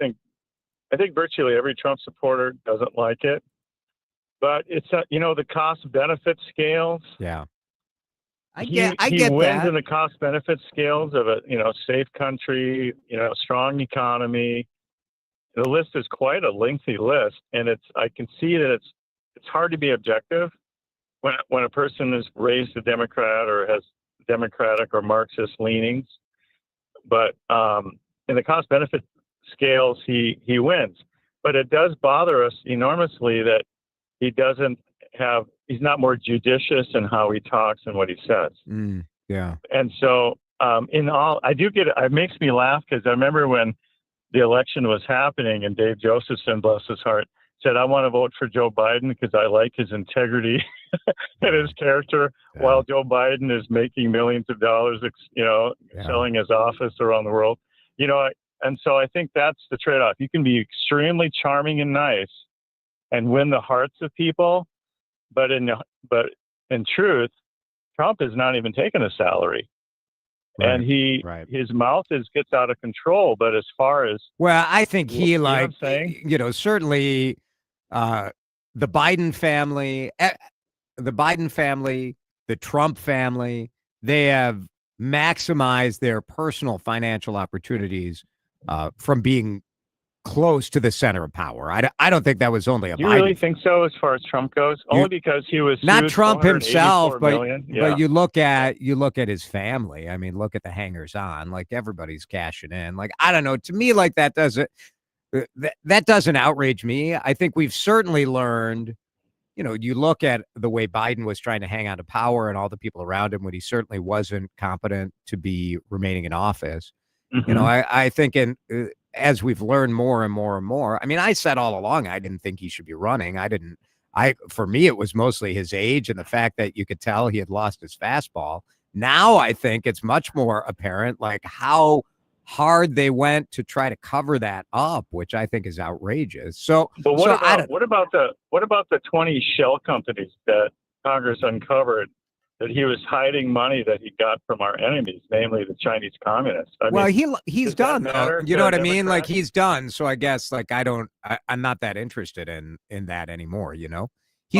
think virtually every Trump supporter doesn't like it. But it's the cost benefit scales. Yeah. I He get wins that. in the cost benefit scales of a safe country, strong economy. The list is quite a lengthy list, and I can see that it's hard to be objective when a person is raised a Democrat or has Democratic or Marxist leanings. But in the cost benefit scales, he wins. But it does bother us enormously that he's not more judicious in how he talks and what he says. Yeah. And so it makes me laugh because I remember when the election was happening and Dave Josephson, bless his heart, said, I want to vote for Joe Biden because I like his integrity and his character, while Joe Biden is making millions of dollars, selling his office around the world. And so I think that's the trade-off. You can be extremely charming and nice and win the hearts of people, but in truth, Trump has not even taken a salary. Right, and his mouth gets out of control. But as far as I think he certainly the Biden family, the Trump family, they have maximized their personal financial opportunities from being close to the center of power. I don't think that was only a. Do you really think so as far as Trump goes? Only because he was not Trump himself, but you look at his family. I mean, look at the hangers on. Like everybody's cashing in. Like I don't know. To me, like that doesn't outrage me. I think we've certainly learned. You look at the way Biden was trying to hang on to power and all the people around him when he certainly wasn't competent to be remaining in office. Mm-hmm. I think as we've learned more and more and more, I mean, I said all along, I didn't think he should be running. For me, it was mostly his age and the fact that you could tell he had lost his fastball. Now I think it's much more apparent, like how hard they went to try to cover that up, which I think is outrageous. So, but what about the 20 shell companies that Congress uncovered that he was hiding money that he got from our enemies, namely the Chinese communists? He's done. You know what I mean? Like he's done. So I guess I'm not that interested in that anymore. He's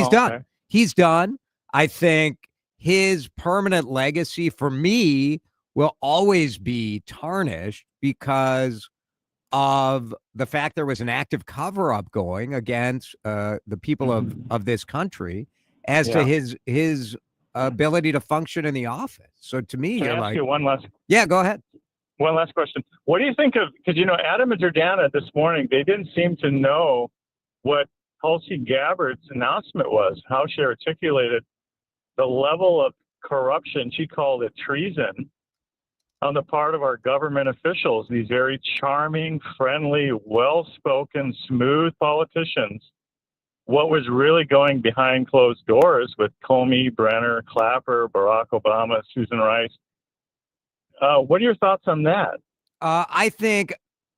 done. Okay. He's done. I think his permanent legacy for me will always be tarnished because of the fact there was an active cover-up going against the people of this country as to his ability to function in the office. So to me, Can I ask you one last? Yeah, go ahead. One last question. What do you think of? Because Adam and Jordana this morning, they didn't seem to know what Tulsi Gabbard's announcement was. How she articulated the level of corruption. She called it treason on the part of our government officials, these very charming, friendly, well-spoken, smooth politicians, what was really going behind closed doors with Comey, Brenner, Clapper, Barack Obama, Susan Rice. What are your thoughts on that? I think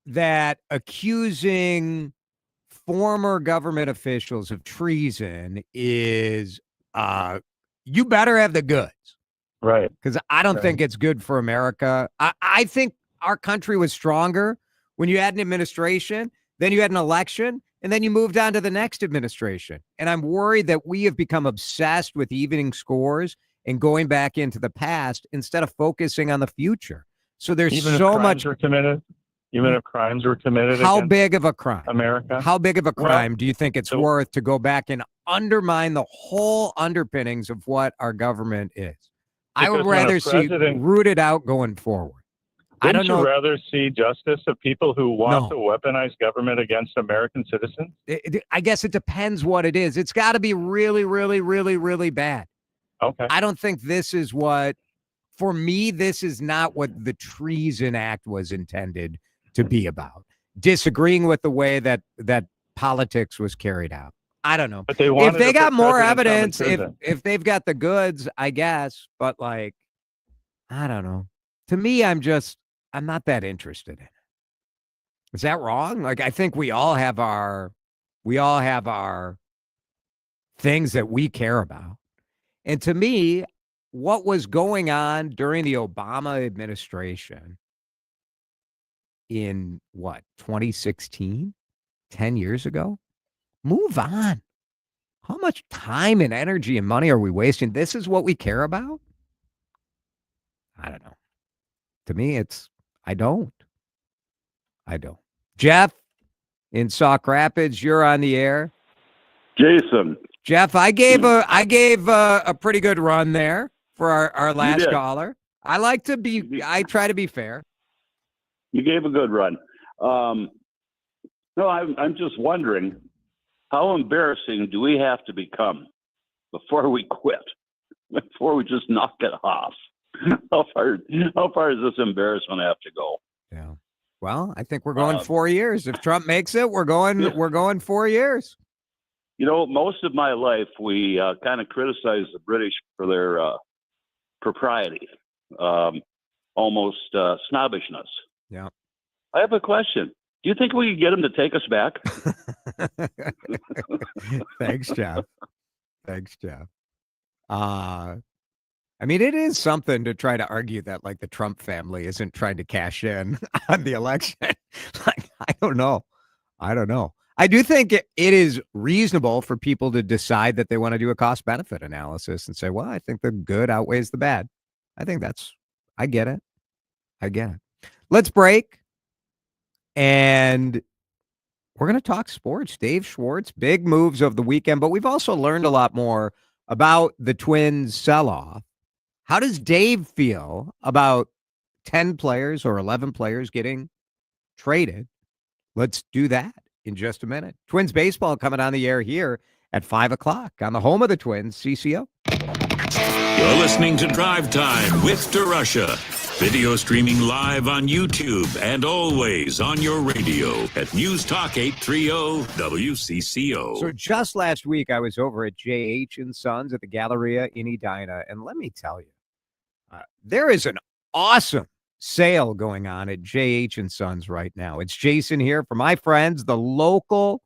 that accusing former government officials of treason is, you better have the goods. Right. Because I don't think it's good for America. I think our country was stronger when you had an administration, then you had an election, and then you moved on to the next administration. And I'm worried that we have become obsessed with evening scores and going back into the past instead of focusing on the future. So there's Even if so crimes much. were committed, even if crimes were committed. How against big of a crime? America. How big of a crime Well, do you think it's worth to go back and undermine the whole underpinnings of what our government is? I would Because when a rather see president- rooted out going forward. I don't know. Wouldn't you rather see justice of people who want to weaponize government against American citizens? I guess it depends what it is. It's got to be really, really, really, really bad. Okay. I don't think this is what, for me, this is not what the Treason Act was intended to be about. Disagreeing with the way that politics was carried out. I don't know. But they If wanted they to got put more President Trump in evidence, prison. if they've got the goods, I guess. But like, I don't know. To me, I'm not that interested in it. Is that wrong? Like, I think we all have our things that we care about. And to me, what was going on during the Obama administration in 2016, 10 years ago, move on. How much time and energy and money are we wasting? This is what we care about? I don't know. To me, I don't. Jeff in Sauk Rapids, you're on the air. Jason. Jeff, I gave a pretty good run there for our last did. caller. I try to be fair. You gave a good run. No, I'm just wondering, how embarrassing do we have to become before we quit? Before we just knock it off? How far does this embarrassment have to go? Yeah. Well, I think we're going 4 years. If Trump makes it, we're going 4 years. You know, most of my life, we kind of criticize the British for their propriety, almost snobbishness. Yeah. I have a question. Do you think we could get them to take us back? Thanks, Jeff. I mean, it is something to try to argue that like the Trump family isn't trying to cash in on the election. Like, I don't know. I do think it is reasonable for people to decide that they want to do a cost benefit analysis and say, well, I think the good outweighs the bad. I get it. Let's break. And we're going to talk sports. Dave Schwartz, big moves of the weekend, but we've also learned a lot more about the Twins sell-off. How does Dave feel about 10 players or 11 players getting traded? Let's do that in just a minute. Twins baseball coming on the air here at 5 o'clock on the home of the Twins, CCO. You're listening to Drive Time with DeRusha. Video streaming live on YouTube and always on your radio at News Talk 830 WCCO. So just last week, I was over at J.H. & Sons at the Galleria in Edina, and let me tell you, there is an awesome sale going on at J.H. & Sons right now. It's Jason here for my friends, the local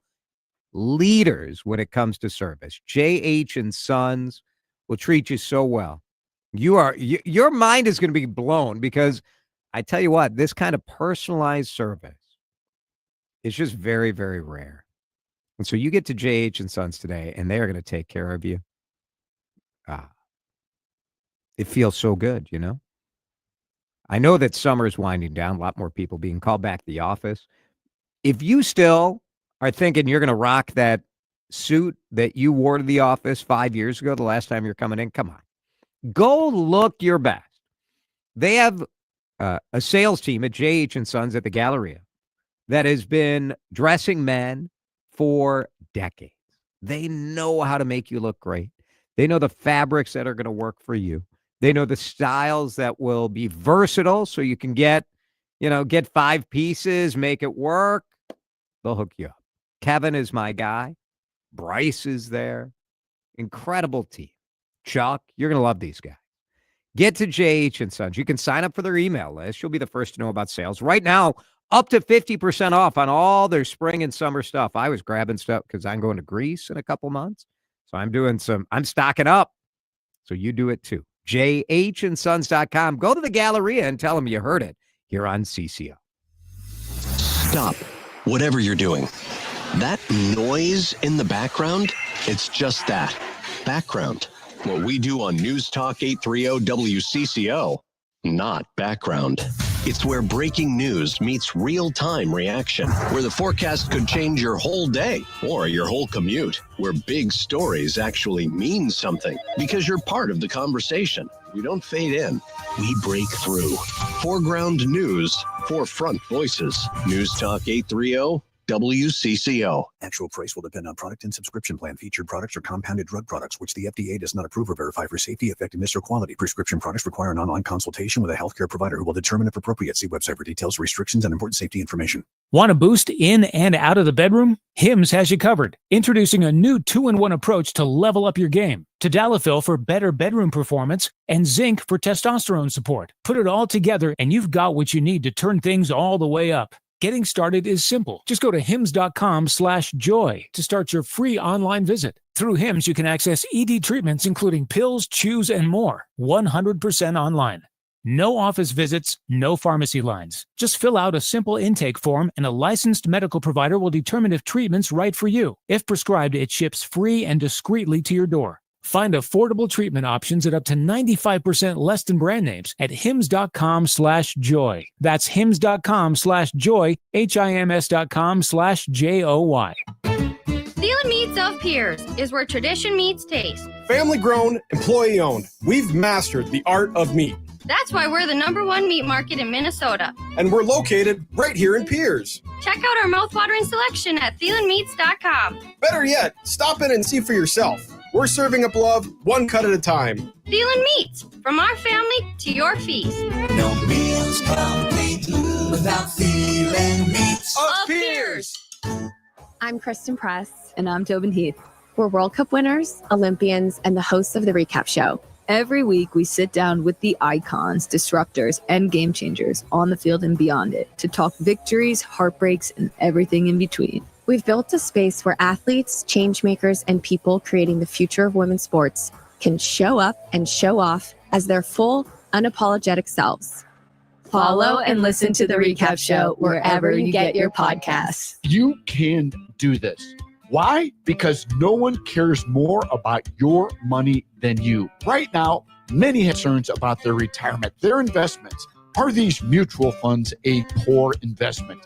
leaders when it comes to service. J.H. & Sons will treat you so well. Your mind is going to be blown because I tell you what, this kind of personalized service is just very, very rare. And so you get to J.H. & Sons today, and they are going to take care of you. It feels so good, you know? I know that summer is winding down, a lot more people being called back to the office. If you still are thinking you're going to rock that suit that you wore to the office 5 years ago, the last time you're coming in, come on. Go look your best. They have a sales team at J.H. & Sons at the Galleria that has been dressing men for decades. They know how to make you look great. They know the fabrics that are going to work for you. They know the styles that will be versatile, so you can get 5 pieces, make it work. They'll hook you up. Kevin is my guy. Bryce is there. Incredible team. Chuck, you're going to love these guys. Get to JH & Sons. You can sign up for their email list. You'll be the first to know about sales. Right now, up to 50% off on all their spring and summer stuff. I was grabbing stuff because I'm going to Greece in a couple months. So I'm stocking up. So you do it too. JHandsons.com. Go to the Galleria and tell them you heard it here on CCO. Stop whatever you're doing. That noise in the background, it's just that. Background. What we do on News Talk 830 WCCO, not background. It's where breaking news meets real-time reaction, where the forecast could change your whole day or your whole commute, where big stories actually mean something because you're part of the conversation. We don't fade in. We break through. Foreground news, forefront voices. News Talk 830 WCCO. Actual price will depend on product and subscription plan. Featured products are compounded drug products, which the FDA does not approve or verify for safety, effectiveness, or quality. Prescription products require an online consultation with a healthcare provider who will determine if appropriate. See website for details, restrictions, and important safety information. Want a boost in and out of the bedroom? Hims has you covered. Introducing a new 2-in-1 approach to level up your game. Tadalafil for better bedroom performance and zinc for testosterone support. Put it all together and you've got what you need to turn things all the way up. Getting started is simple. Just go to hims.com/joy to start your free online visit. Through Hims, you can access ED treatments, including pills, chews, and more. 100% online. No office visits, no pharmacy lines. Just fill out a simple intake form and a licensed medical provider will determine if treatment's right for you. If prescribed, it ships free and discreetly to your door. Find affordable treatment options at up to 95% less than brand names at hims.com/joy. That's hims.com/joy, HIMS.com/JOY. Thielen Meats of Piers is where tradition meets taste. Family grown, employee owned. We've mastered the art of meat. That's why we're the #1 meat market in Minnesota. And we're located right here in Piers. Check out our mouthwatering selection at thielenmeats.com. Better yet, stop in and see for yourself. We're serving up love one cut at a time. Thielen Meats, from our family to your feast. No meal's complete without Thielen Meats of Piers. I'm Kristen Press. And I'm Tobin Heath. We're World Cup winners, Olympians, and the hosts of the Recap Show. Every week, we sit down with the icons, disruptors, and game changers on the field and beyond it to talk victories, heartbreaks, and everything in between. We've built a space where athletes, change makers, and people creating the future of women's sports can show up and show off as their full, unapologetic selves. Follow and listen to The Recap Show wherever you get your podcasts. You can do this. Why? Because no one cares more about your money than you. Right now, many have concerns about their retirement, their investments. Are these mutual funds a poor investment?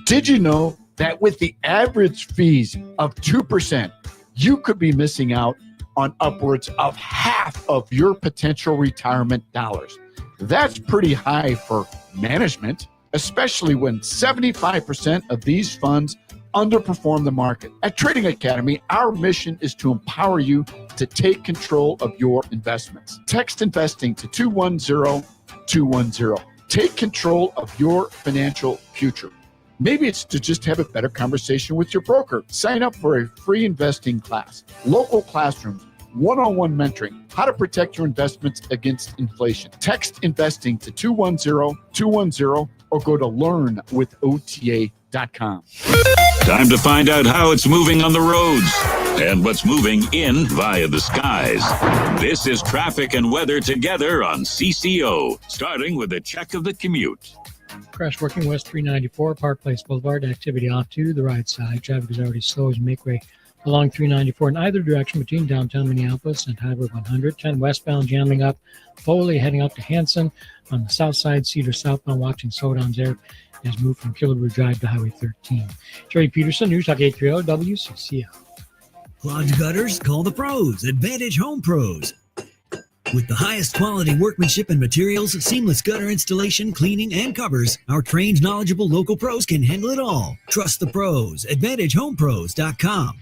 Did you know that with the average fees of 2%, you could be missing out on upwards of half of your potential retirement dollars? That's pretty high for management, especially when 75% of these funds underperform the market. At Trading Academy, our mission is to empower you to take control of your investments. Text investing to 210-210. Take control of your financial future. Maybe it's to just have a better conversation with your broker. Sign up for a free investing class, local classrooms, one-on-one mentoring, how to protect your investments against inflation. Text investing to 210-210 or go to learnwithota.com. Time to find out how it's moving on the roads and what's moving in via the skies. This is traffic and weather together on CCO, starting with a check of the commute. Crash working west 394, Park Place Boulevard. Activity off to the right side. Traffic is already slow as you make way along 394 in either direction between downtown Minneapolis and Highway 100. 10 westbound jamming up. Foley heading up to Hanson. On the south side, Cedar southbound, watching slowdowns there as moved from Killebrew Drive to Highway 13. Jerry Peterson, News Talk 830 WCCO. Clogged gutters? Call the pros. Advantage Home Pros. With the highest quality workmanship and materials, seamless gutter installation, cleaning, and covers, our trained, knowledgeable local pros can handle it all. Trust the pros. AdvantageHomePros.com.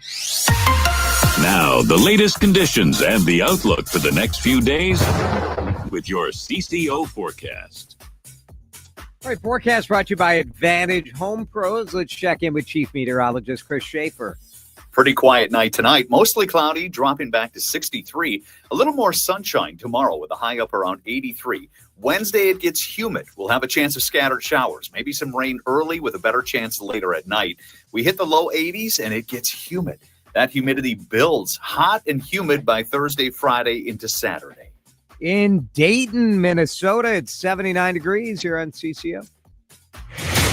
Now, the latest conditions and the outlook for the next few days. with your CCO forecast. All right, forecast brought to you by Advantage Home Pros. Let's check in with Chief Meteorologist Chris Schaefer. Pretty quiet night tonight. Mostly cloudy, dropping back to 63. A little more sunshine tomorrow with a high up around 83. Wednesday, it gets humid. We'll have a chance of scattered showers. Maybe some rain early with a better chance later at night. We hit the low 80s and it gets humid. That humidity builds hot and humid by Thursday, Friday into Saturday. In Dayton, Minnesota, it's 79 degrees here on CCO.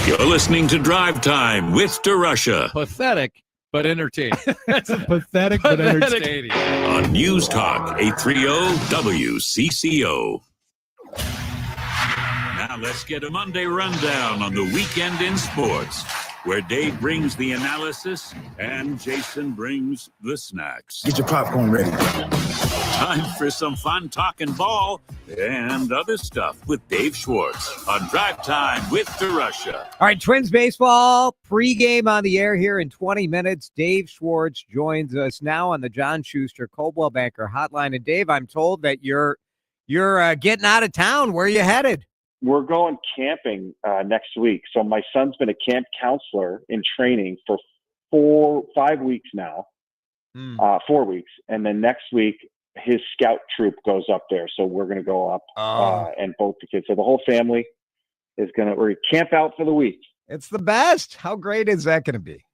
You're listening to Drive Time with DeRusha. Pathetic, but entertaining. That's pathetic, but entertaining. On News Talk 830 WCCO. Now let's get a Monday rundown on the weekend in sports, where Dave brings the analysis and Jason brings the snacks. Get your popcorn ready. Time for some fun talking ball and other stuff with Dave Schwartz on Drive Time with DeRusha. All right, Twins baseball pregame on the air here in 20 minutes. Dave Schwartz joins us now on the John Schuster Coldwell Banker Hotline. And Dave, I'm told that you're getting out of town. Where are you headed? We're going camping next week. So my son's been a camp counselor in training for 5 weeks now, 4 weeks. And then next week, his scout troop goes up there. So we're going to go up and both the kids. So the whole family is going to camp out for the week. It's the best. How great is that going to be?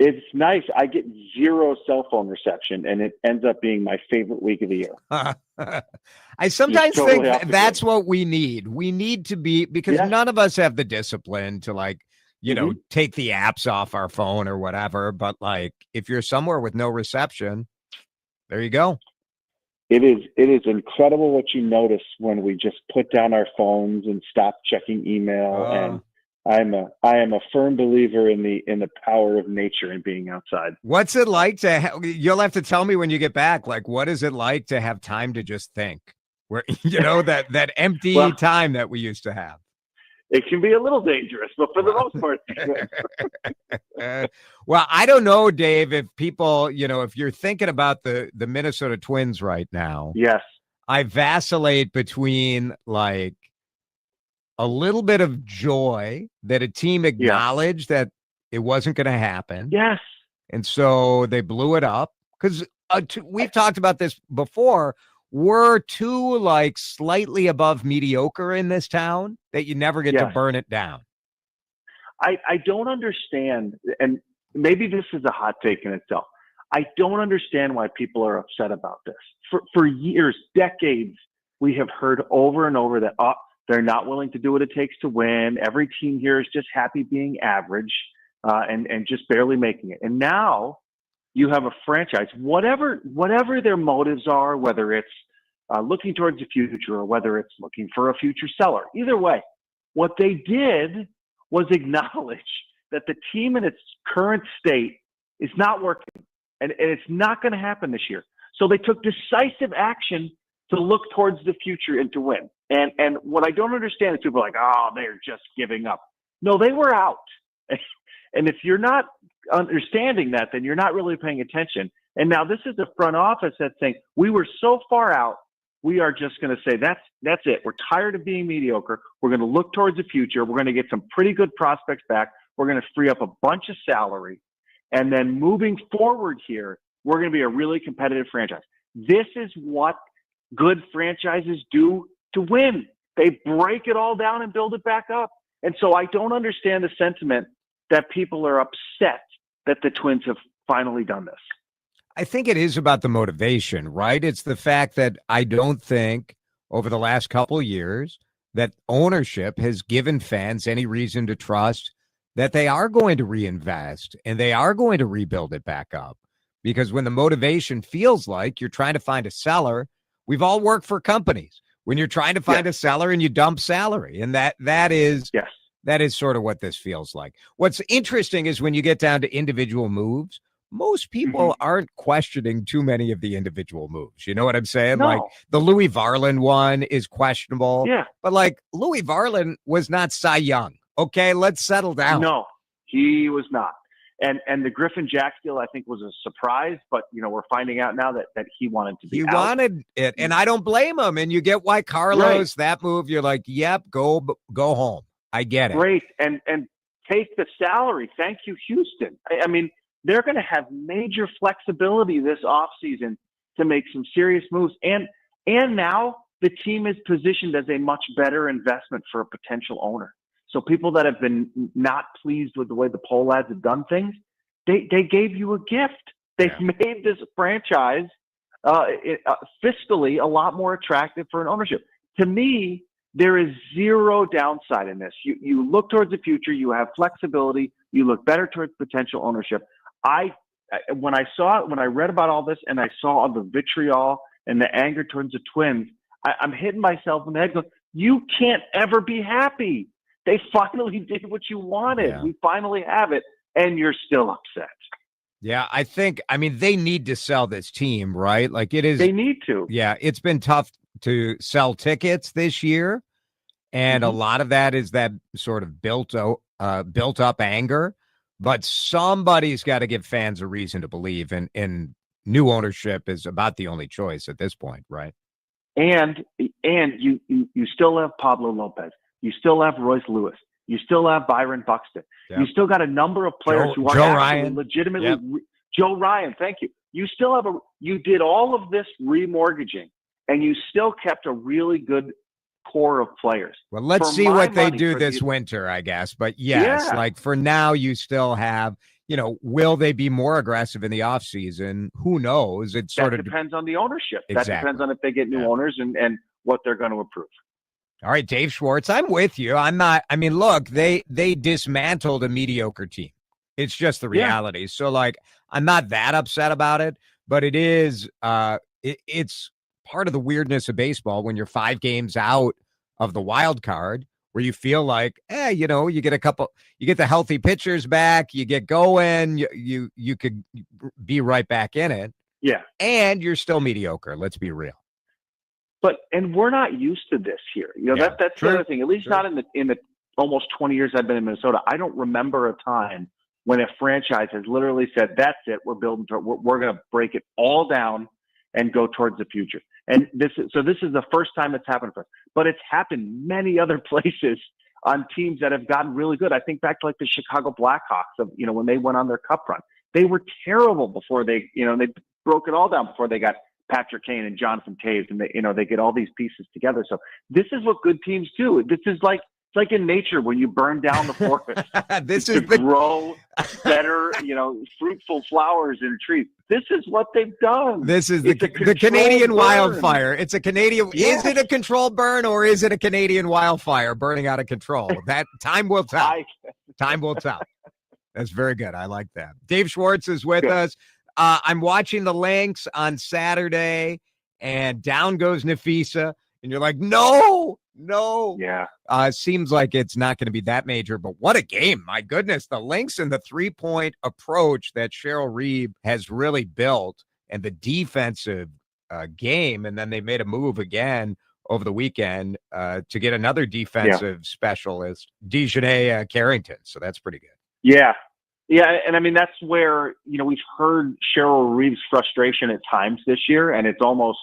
It's nice. I get zero cell phone reception, and it ends up being my favorite week of the year. I sometimes totally think that's what we need. We need to be, because none of us have the discipline to take the apps off our phone or whatever. But if you're somewhere with no reception, there you go. It is incredible what you notice when we just put down our phones and stop checking email. And I am a firm believer in the power of nature and being outside. What's it like you'll have to tell me when you get back, what is it like to have time to just think, where, that empty time that we used to have? It can be a little dangerous, but for the most part. Well, I don't know, Dave, if people, if you're thinking about the Minnesota Twins right now. Yes. I vacillate between a little bit of joy that a team acknowledged that it wasn't going to happen. Yes. And so they blew it up because we've talked about this before. We're too slightly above mediocre in this town that you never get to burn it down. I don't understand, and maybe this is a hot take in itself. I don't understand why people are upset about this. For years, decades, we have heard over and over that they're not willing to do what it takes to win. Every team here is just happy being average and just barely making it. And now you have a franchise, whatever their motives are, whether it's looking towards the future or whether it's looking for a future seller. Either way, what they did was acknowledge that the team in its current state is not working, and it's not going to happen this year. So they took decisive action to look towards the future and to win. And what I don't understand is people are like, they're just giving up. No, they were out. And if you're not understanding that, then you're not really paying attention. And now this is the front office that's saying, we were so far out, we are just going to say, that's it. We're tired of being mediocre. We're going to look towards the future. We're going to get some pretty good prospects back. We're going to free up a bunch of salary. And then moving forward here, we're going to be a really competitive franchise. This is what good franchises do to win. They break it all down and build it back up. And so I don't understand the sentiment that people are upset that the Twins have finally done this. I think it is about the motivation, right? It's the fact that I don't think over the last couple of years that ownership has given fans any reason to trust that they are going to reinvest and they are going to rebuild it back up. Because when the motivation feels like you're trying to find a seller, we've all worked for companies. When you're trying to find a seller and you dump salary, and that is sort of what this feels like. What's interesting is when you get down to individual moves, most people aren't questioning too many of the individual moves. You know what I'm saying? No. Like the Louis Varland one is questionable. Yeah. But Louis Varland was not Cy Young. Okay, let's settle down. No, he was not. And the Griffin Jack deal, I think, was a surprise, but we're finding out now that he wanted to be He out. wanted it, and I don't blame him. And you get why Carlos, that move, you're like, yep, go home. I get it. Great, and take the salary. Thank you, Houston. I mean, they're going to have major flexibility this offseason to make some serious moves. And now the team is positioned as a much better investment for a potential owner. So people that have been not pleased with the way the Pole Lads have done things, they gave you a gift. They've made this franchise fiscally a lot more attractive for an ownership. To me, there is zero downside in this. You look towards the future, you have flexibility, you look better towards potential ownership. When I read about all this and I saw the vitriol and the anger towards the Twins, I'm hitting myself in the head going, you can't ever be happy. They finally did what you wanted. Yeah. We finally have it, and you're still upset. Yeah, I mean, they need to sell this team, right? Like it is. They need to. Yeah, it's been tough to sell tickets this year, and a lot of that is that sort of built up anger. But somebody's got to give fans a reason to believe, and new ownership is about the only choice at this point, right? And you still have Pablo Lopez. You still have Royce Lewis. You still have Byron Buxton. Yep. You still got a number of players who are Joe actually Ryan. legitimately. Yep. Joe Ryan, thank you. You still have you did all of this remortgaging, and you still kept a really good core of players. Well, let's see what they do this winter, I guess. But yes, like for now, you still have, will they be more aggressive in the offseason? Who knows? It sort of depends on the ownership. Exactly. That depends on if they get new owners and what they're going to approve. All right, Dave Schwartz, I'm with you. Look, they dismantled a mediocre team. It's just the reality. So, like, I'm not that upset about it, but it is, it's part of the weirdness of baseball when you're 5 games out of the wild card where you feel like, you get you get the healthy pitchers back, you get going, you could be right back in it. Yeah. And you're still mediocre. Let's be real. And we're not used to this here. That's the other thing. At least not in the almost 20 years I've been in Minnesota. I don't remember a time when a franchise has literally said, "That's it. We're building. We're going to break it all down and go towards the future." And this is the first time it's happened for us. But it's happened many other places on teams that have gotten really good. I think back to like the Chicago Blackhawks of when they went on their cup run. They were terrible before they broke it all down before they got Patrick Kane and Jonathan Taves, and they get all these pieces together. So this is what good teams do. This is like it's like in nature when you burn down the forest. This is grow better, fruitful flowers and trees. This is what they've done. This is the Canadian wildfire. It's a Canadian. Is it a controlled burn or is it a Canadian wildfire burning out of control? That time will tell. Time will tell. That's very good. I like that. Dave Schwartz is with us. I'm watching the Lynx on Saturday, and down goes Nafisa, and you're like, no. Yeah. Seems like it's not going to be that major, but what a game. My goodness, the Lynx and the 3-point approach that Cheryl Reeve has really built, and the defensive game, and then they made a move again over the weekend to get another defensive specialist, Dejanay Carrington, so that's pretty good. Yeah. Yeah, and I mean, that's where, we've heard Cheryl Reeve's frustration at times this year, and it's almost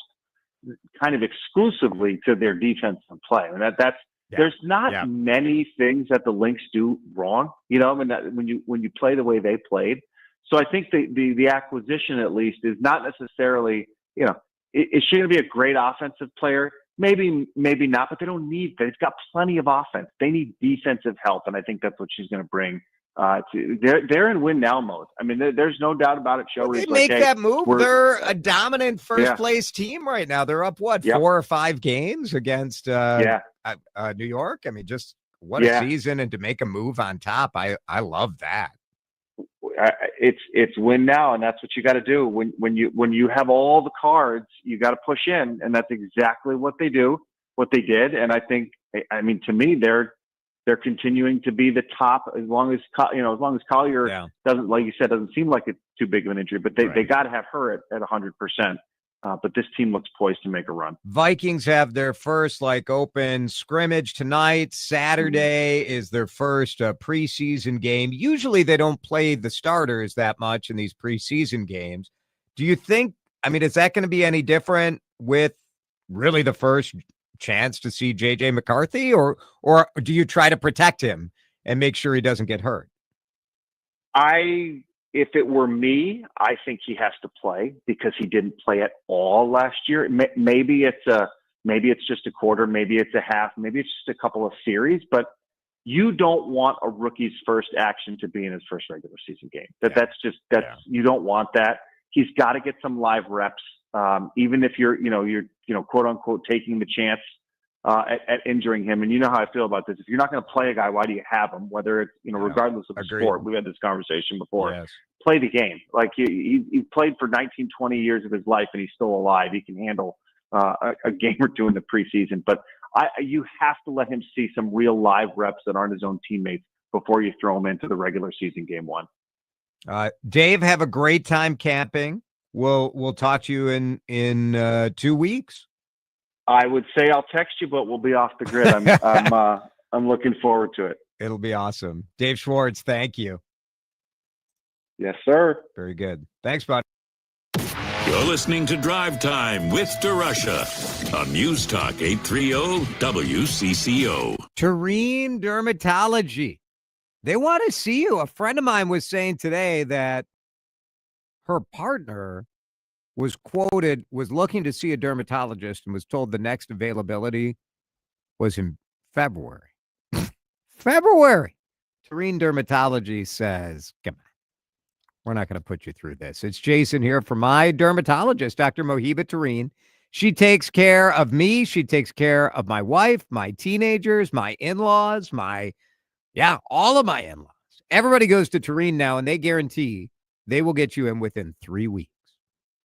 kind of exclusively to their defensive play. And there's not many things that the Lynx do wrong, when you play the way they played. So I think the acquisition, at least, is not necessarily, is she going to be a great offensive player? Maybe not, but they don't need that. They've got plenty of offense. They need defensive help, and I think that's what she's going to bring. They're in win now mode. I mean, there's no doubt about it. They make that move. They're a dominant first place team right now. They're up 4 or 5 games against New York. I mean, just what a season, and to make a move on top. I love that. It's win now, and that's what you got to do when you have all the cards. You got to push in, and that's exactly what they did. And I think, to me, they're continuing to be the top as long as Collier doesn't, like you said, doesn't seem like it's too big of an injury, but they got to have her at 100%. But this team looks poised to make a run. Vikings have their first open scrimmage tonight. Saturday is their first preseason game. Usually they don't play the starters that much in these preseason games. Do you think, is that going to be any different with really the first chance to see JJ McCarthy, or do you try to protect him and make sure he doesn't get hurt? If it were me, I think he has to play because he didn't play at all last year. Maybe it's just a quarter, maybe it's a half, maybe it's just a couple of series, but you don't want a rookie's first action to be in his first regular season game. You don't want that. He's got to get some live reps. Even if you're quote unquote taking the chance at injuring him. And you know how I feel about this. If you're not going to play a guy, why do you have him? Whether it's, regardless of the sport, we've had this conversation before. Yes. Play the game. Like he played for 19, 20 years of his life and he's still alive. He can handle a game or two in the preseason, but you have to let him see some real live reps that aren't his own teammates before you throw him into the regular season game one. Dave, have a great time camping. We'll talk to you in 2 weeks. I would say I'll text you, but we'll be off the grid. I'm looking forward to it. It'll be awesome. Dave Schwartz, thank you. Yes, sir. Very good. Thanks, bud. You're listening to Drive Time with DeRusha on News Talk 830 WCCO. Tureen Dermatology. They want to see you. A friend of mine was saying today that her partner was looking to see a dermatologist and was told the next availability was in February. February. Tureen Dermatology says, come on, we're not going to put you through this. It's Jason here for my dermatologist, Dr. Mohiba Tureen. She takes care of me. She takes care of my wife, my teenagers, my in-laws, all of my in-laws. Everybody goes to Tureen now, and they guarantee they will get you in within 3 weeks.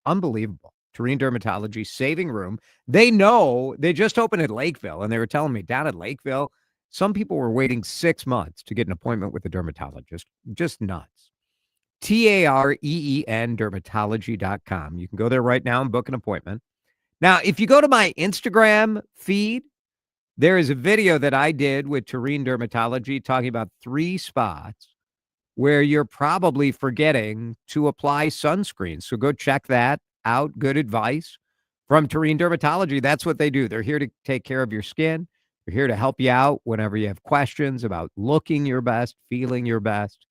Unbelievable. Tureen Dermatology, saving room. They know they just opened at Lakeville, and they were telling me down at Lakeville, some people were waiting 6 months to get an appointment with a dermatologist. Just nuts. TAREEN dermatology.com. You can go there right now and book an appointment. Now, if you go to my Instagram feed, there is a video that I did with Tureen Dermatology talking about 3 spots where you're probably forgetting to apply sunscreen. So go check that out. Good advice from Tureen Dermatology. That's what they do. They're here to take care of your skin. They're here to help you out whenever you have questions about looking your best, feeling your best.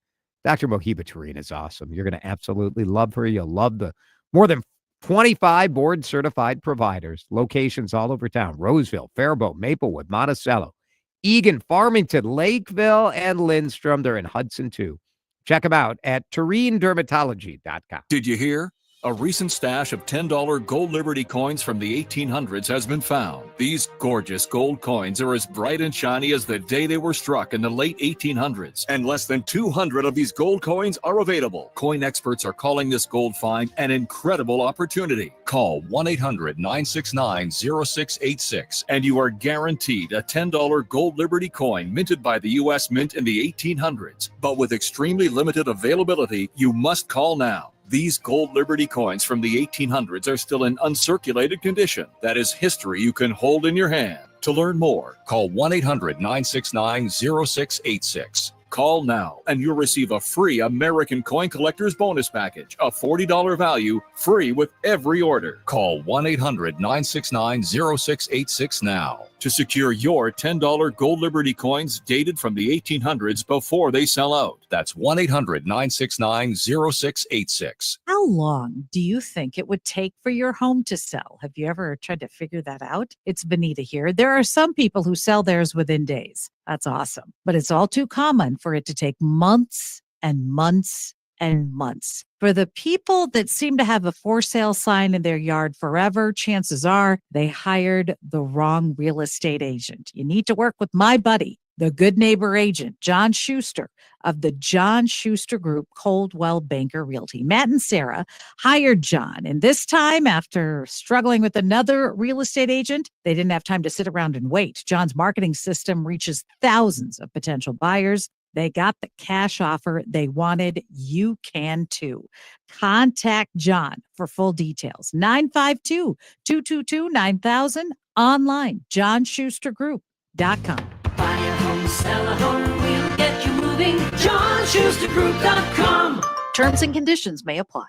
Dr. Mohiba Tureen is awesome. You're going to absolutely love her. You'll love the more than 25 board-certified providers, locations all over town: Roseville, Faribault, Maplewood, Monticello, Eagan, Farmington, Lakeville, and Lindstrom. They're in Hudson, too. Check them out at TureenDermatology.com. Did you hear? A recent stash of $10 gold Liberty coins from the 1800s has been found. These gorgeous gold coins are as bright and shiny as the day they were struck in the late 1800s. And less than 200 of these gold coins are available. Coin experts are calling this gold find an incredible opportunity. Call 1-800-969-0686 and you are guaranteed a $10 gold Liberty coin minted by the U.S. Mint in the 1800s. But with extremely limited availability, you must call now. These gold Liberty coins from the 1800s are still in uncirculated condition. That is history you can hold in your hand. To learn more, call 1-800-969-0686. Call now and you'll receive a free American Coin Collector's Bonus Package, a $40 value, free with every order. Call 1-800-969-0686 now to secure your $10 gold Liberty coins dated from the 1800s before they sell out. That's 1-800-969-0686. How long do you think it would take for your home to sell? Have you ever tried to figure that out? It's Benita here. There are some people who sell theirs within days. That's awesome. But it's all too common for it to take months and months and months. For the people that seem to have a for sale sign in their yard forever, chances are they hired the wrong real estate agent. You need to work with my buddy, the good neighbor agent, John Schuster of the John Schuster Group, Coldwell Banker Realty. Matt and Sarah hired John, and this time, after struggling with another real estate agent, they didn't have time to sit around and wait. John's marketing system reaches thousands of potential buyers They got the cash offer they wanted. You can too. Contact John for full details. 952-222-9000. Online, johnschustergroup.com. Buy a home, sell a home, we'll get you moving. JohnSchusterGroup.com. Terms and conditions may apply.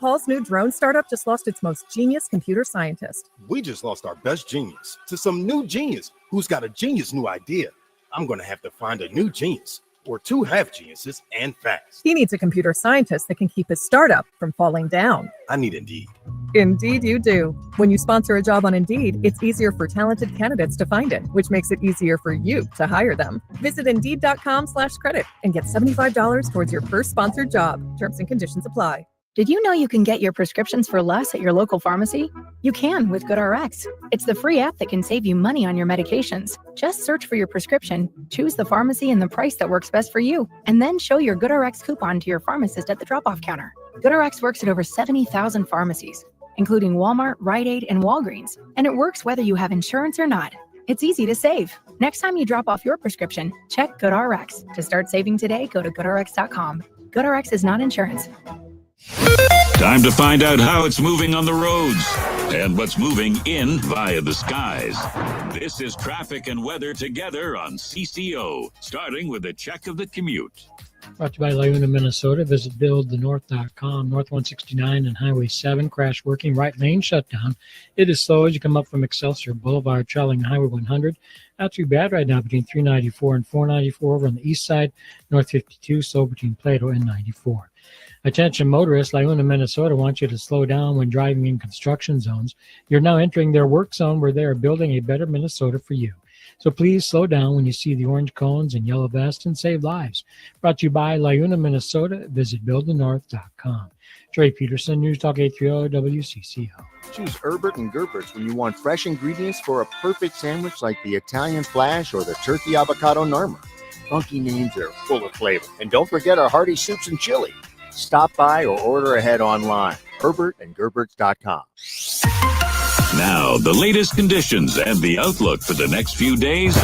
Paul's new drone startup just lost its most genius computer scientist. We just lost our best genius to some new genius who's got a genius new idea. I'm going to have to find a new genius or two half geniuses and fast. He needs a computer scientist that can keep his startup from falling down. I need Indeed. Indeed you do. When you sponsor a job on Indeed, it's easier for talented candidates to find it, which makes it easier for you to hire them. Visit Indeed.com/credit and get $75 towards your first sponsored job. Terms and conditions apply. Did you know you can get your prescriptions for less at your local pharmacy? You can with GoodRx. It's the free app that can save you money on your medications. Just search for your prescription, choose the pharmacy and the price that works best for you, and then show your GoodRx coupon to your pharmacist at the drop-off counter. GoodRx works at over 70,000 pharmacies, including Walmart, Rite Aid, and Walgreens, and it works whether you have insurance or not. It's easy to save. Next time you drop off your prescription, check GoodRx. To start saving today, go to GoodRx.com. GoodRx is not insurance. Time to find out how it's moving on the roads and what's moving in via the skies. This is traffic and weather together on CCO, starting with a check of the commute. Brought to you by Laguna, Minnesota. Visit buildthenorth.com. North 169 and Highway 7, crash working, right lane shut down. It is slow as you come up from Excelsior Boulevard, traveling Highway 100. Not too bad right now between 394 and 494 over on the east side. North 52, slow between Plato and 94. Attention motorists, Laguna, Minnesota wants you to slow down when driving in construction zones. You're now entering their work zone where they are building a better Minnesota for you. So please slow down when you see the orange cones and yellow vests and save lives. Brought to you by Laguna, Minnesota. Visit buildthenorth.com. Trey Peterson, News Talk 830 WCCO. Choose Herbert and Gerbert's when you want fresh ingredients for a perfect sandwich like the Italian Flash or the Turkey Avocado Norma. Funky names that are full of flavor. And don't forget our hearty soups and chili. Stop by or order ahead online. HerbertandGerberts.com. Now, the latest conditions and the outlook for the next few days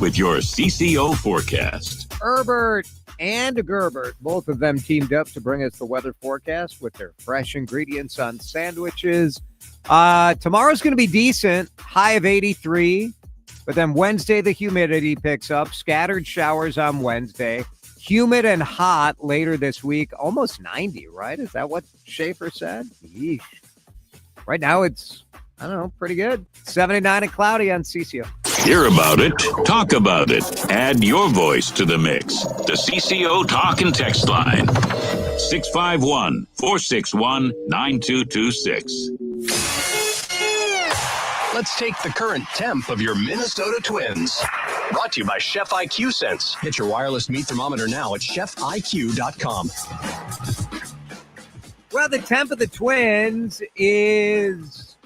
with your CCO forecast. Herbert and Gerbert, both of them teamed up to bring us the weather forecast with their fresh ingredients on sandwiches. Tomorrow's going to be decent, high of 83. But then Wednesday, the humidity picks up. Scattered showers on Wednesday. Humid and hot later this week. Almost 90, right? Is that what Schaefer said? Yeesh. Right now it's, I don't know, pretty good. 79 and cloudy on CCO. Hear about it. Talk about it. Add your voice to the mix. The CCO Talk and Text line. 651-461-9226. Let's take the current temp of your Minnesota Twins. Brought to you by Chef IQ Sense. Get your wireless meat thermometer now at chefiq.com. Well, the temp of the Twins is,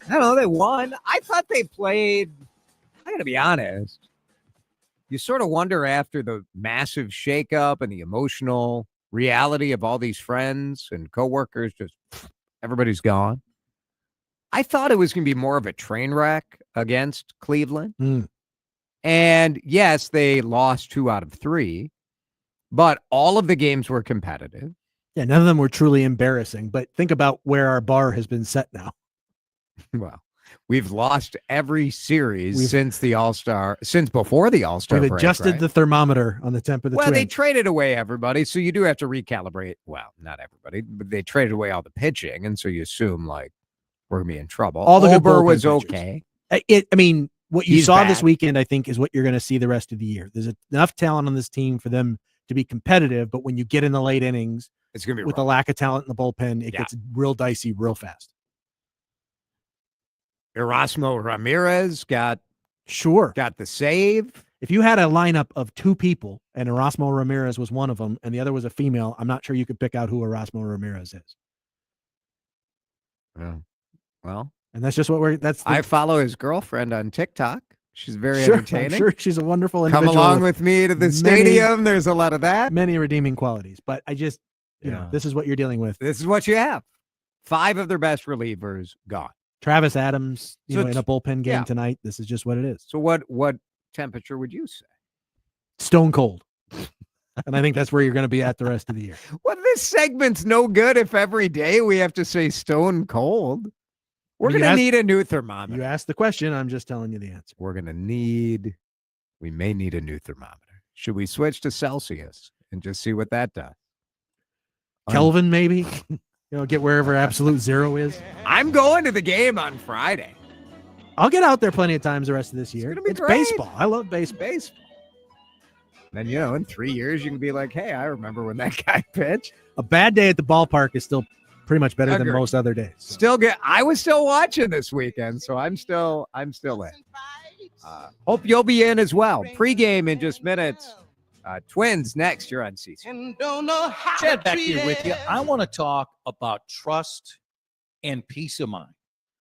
I don't know, they won. I thought they played, I got to be honest. You sort of wonder after the massive shakeup and the emotional reality of all these friends and coworkers, just everybody's gone. I thought it was going to be more of a train wreck against Cleveland. And yes, they lost 2 out of 3, but all of the games were competitive. Yeah, none of them were truly embarrassing, but think about where our bar has been set now. Well, we've lost every series since before the All-Star We've break, adjusted right? the thermometer on the temp of the Twins. They traded away everybody, so you do have to recalibrate. Well, not everybody, but they traded away all the pitching, and so you assume, like, we're going to be in trouble. All the good Ober bullpen was pitchers. okay. What you He's saw bad. this weekend, I think, is what you're going to see the rest of the year. There's enough talent on this team for them to be competitive, but when you get in the late innings, it's going to be with the lack of talent in the bullpen, it gets real dicey real fast. Erasmo Ramirez got the save. If you had a lineup of 2 people and Erasmo Ramirez was one of them and the other was a female, I'm not sure you could pick out who Erasmo Ramirez is. Well, and that's just what I follow his girlfriend on TikTok. She's very Sure, entertaining. I'm sure she's a wonderful Come individual. along with me to the stadium. There's a lot of that. Many redeeming qualities, but I just, you know, this is what you're dealing with. This is what you have. 5 of their best relievers gone. Travis Adams, So in a bullpen game yeah. tonight. This is just what it is. So what temperature would you say? Stone cold. And I think that's where you're going to be at the rest of the year. Well, this segment's no good if every day we have to say stone cold. We're going to need a new thermometer. You asked the question. I'm just telling you the answer. We may need a new thermometer. Should we switch to Celsius and just see what that does? Kelvin, maybe? Get wherever absolute zero is. I'm going to the game on Friday. I'll get out there plenty of times the rest of this year. It's great. Baseball. I love baseball. Then, in 3 years, you can be like, hey, I remember when that guy pitched. A bad day at the ballpark is still pretty much better than most other days. So. I was still watching this weekend, so I'm still in. Hope you'll be in as well. Pre-game in just minutes. Twins next. You're on CC. Chad back here with you. I want to talk about trust and peace of mind.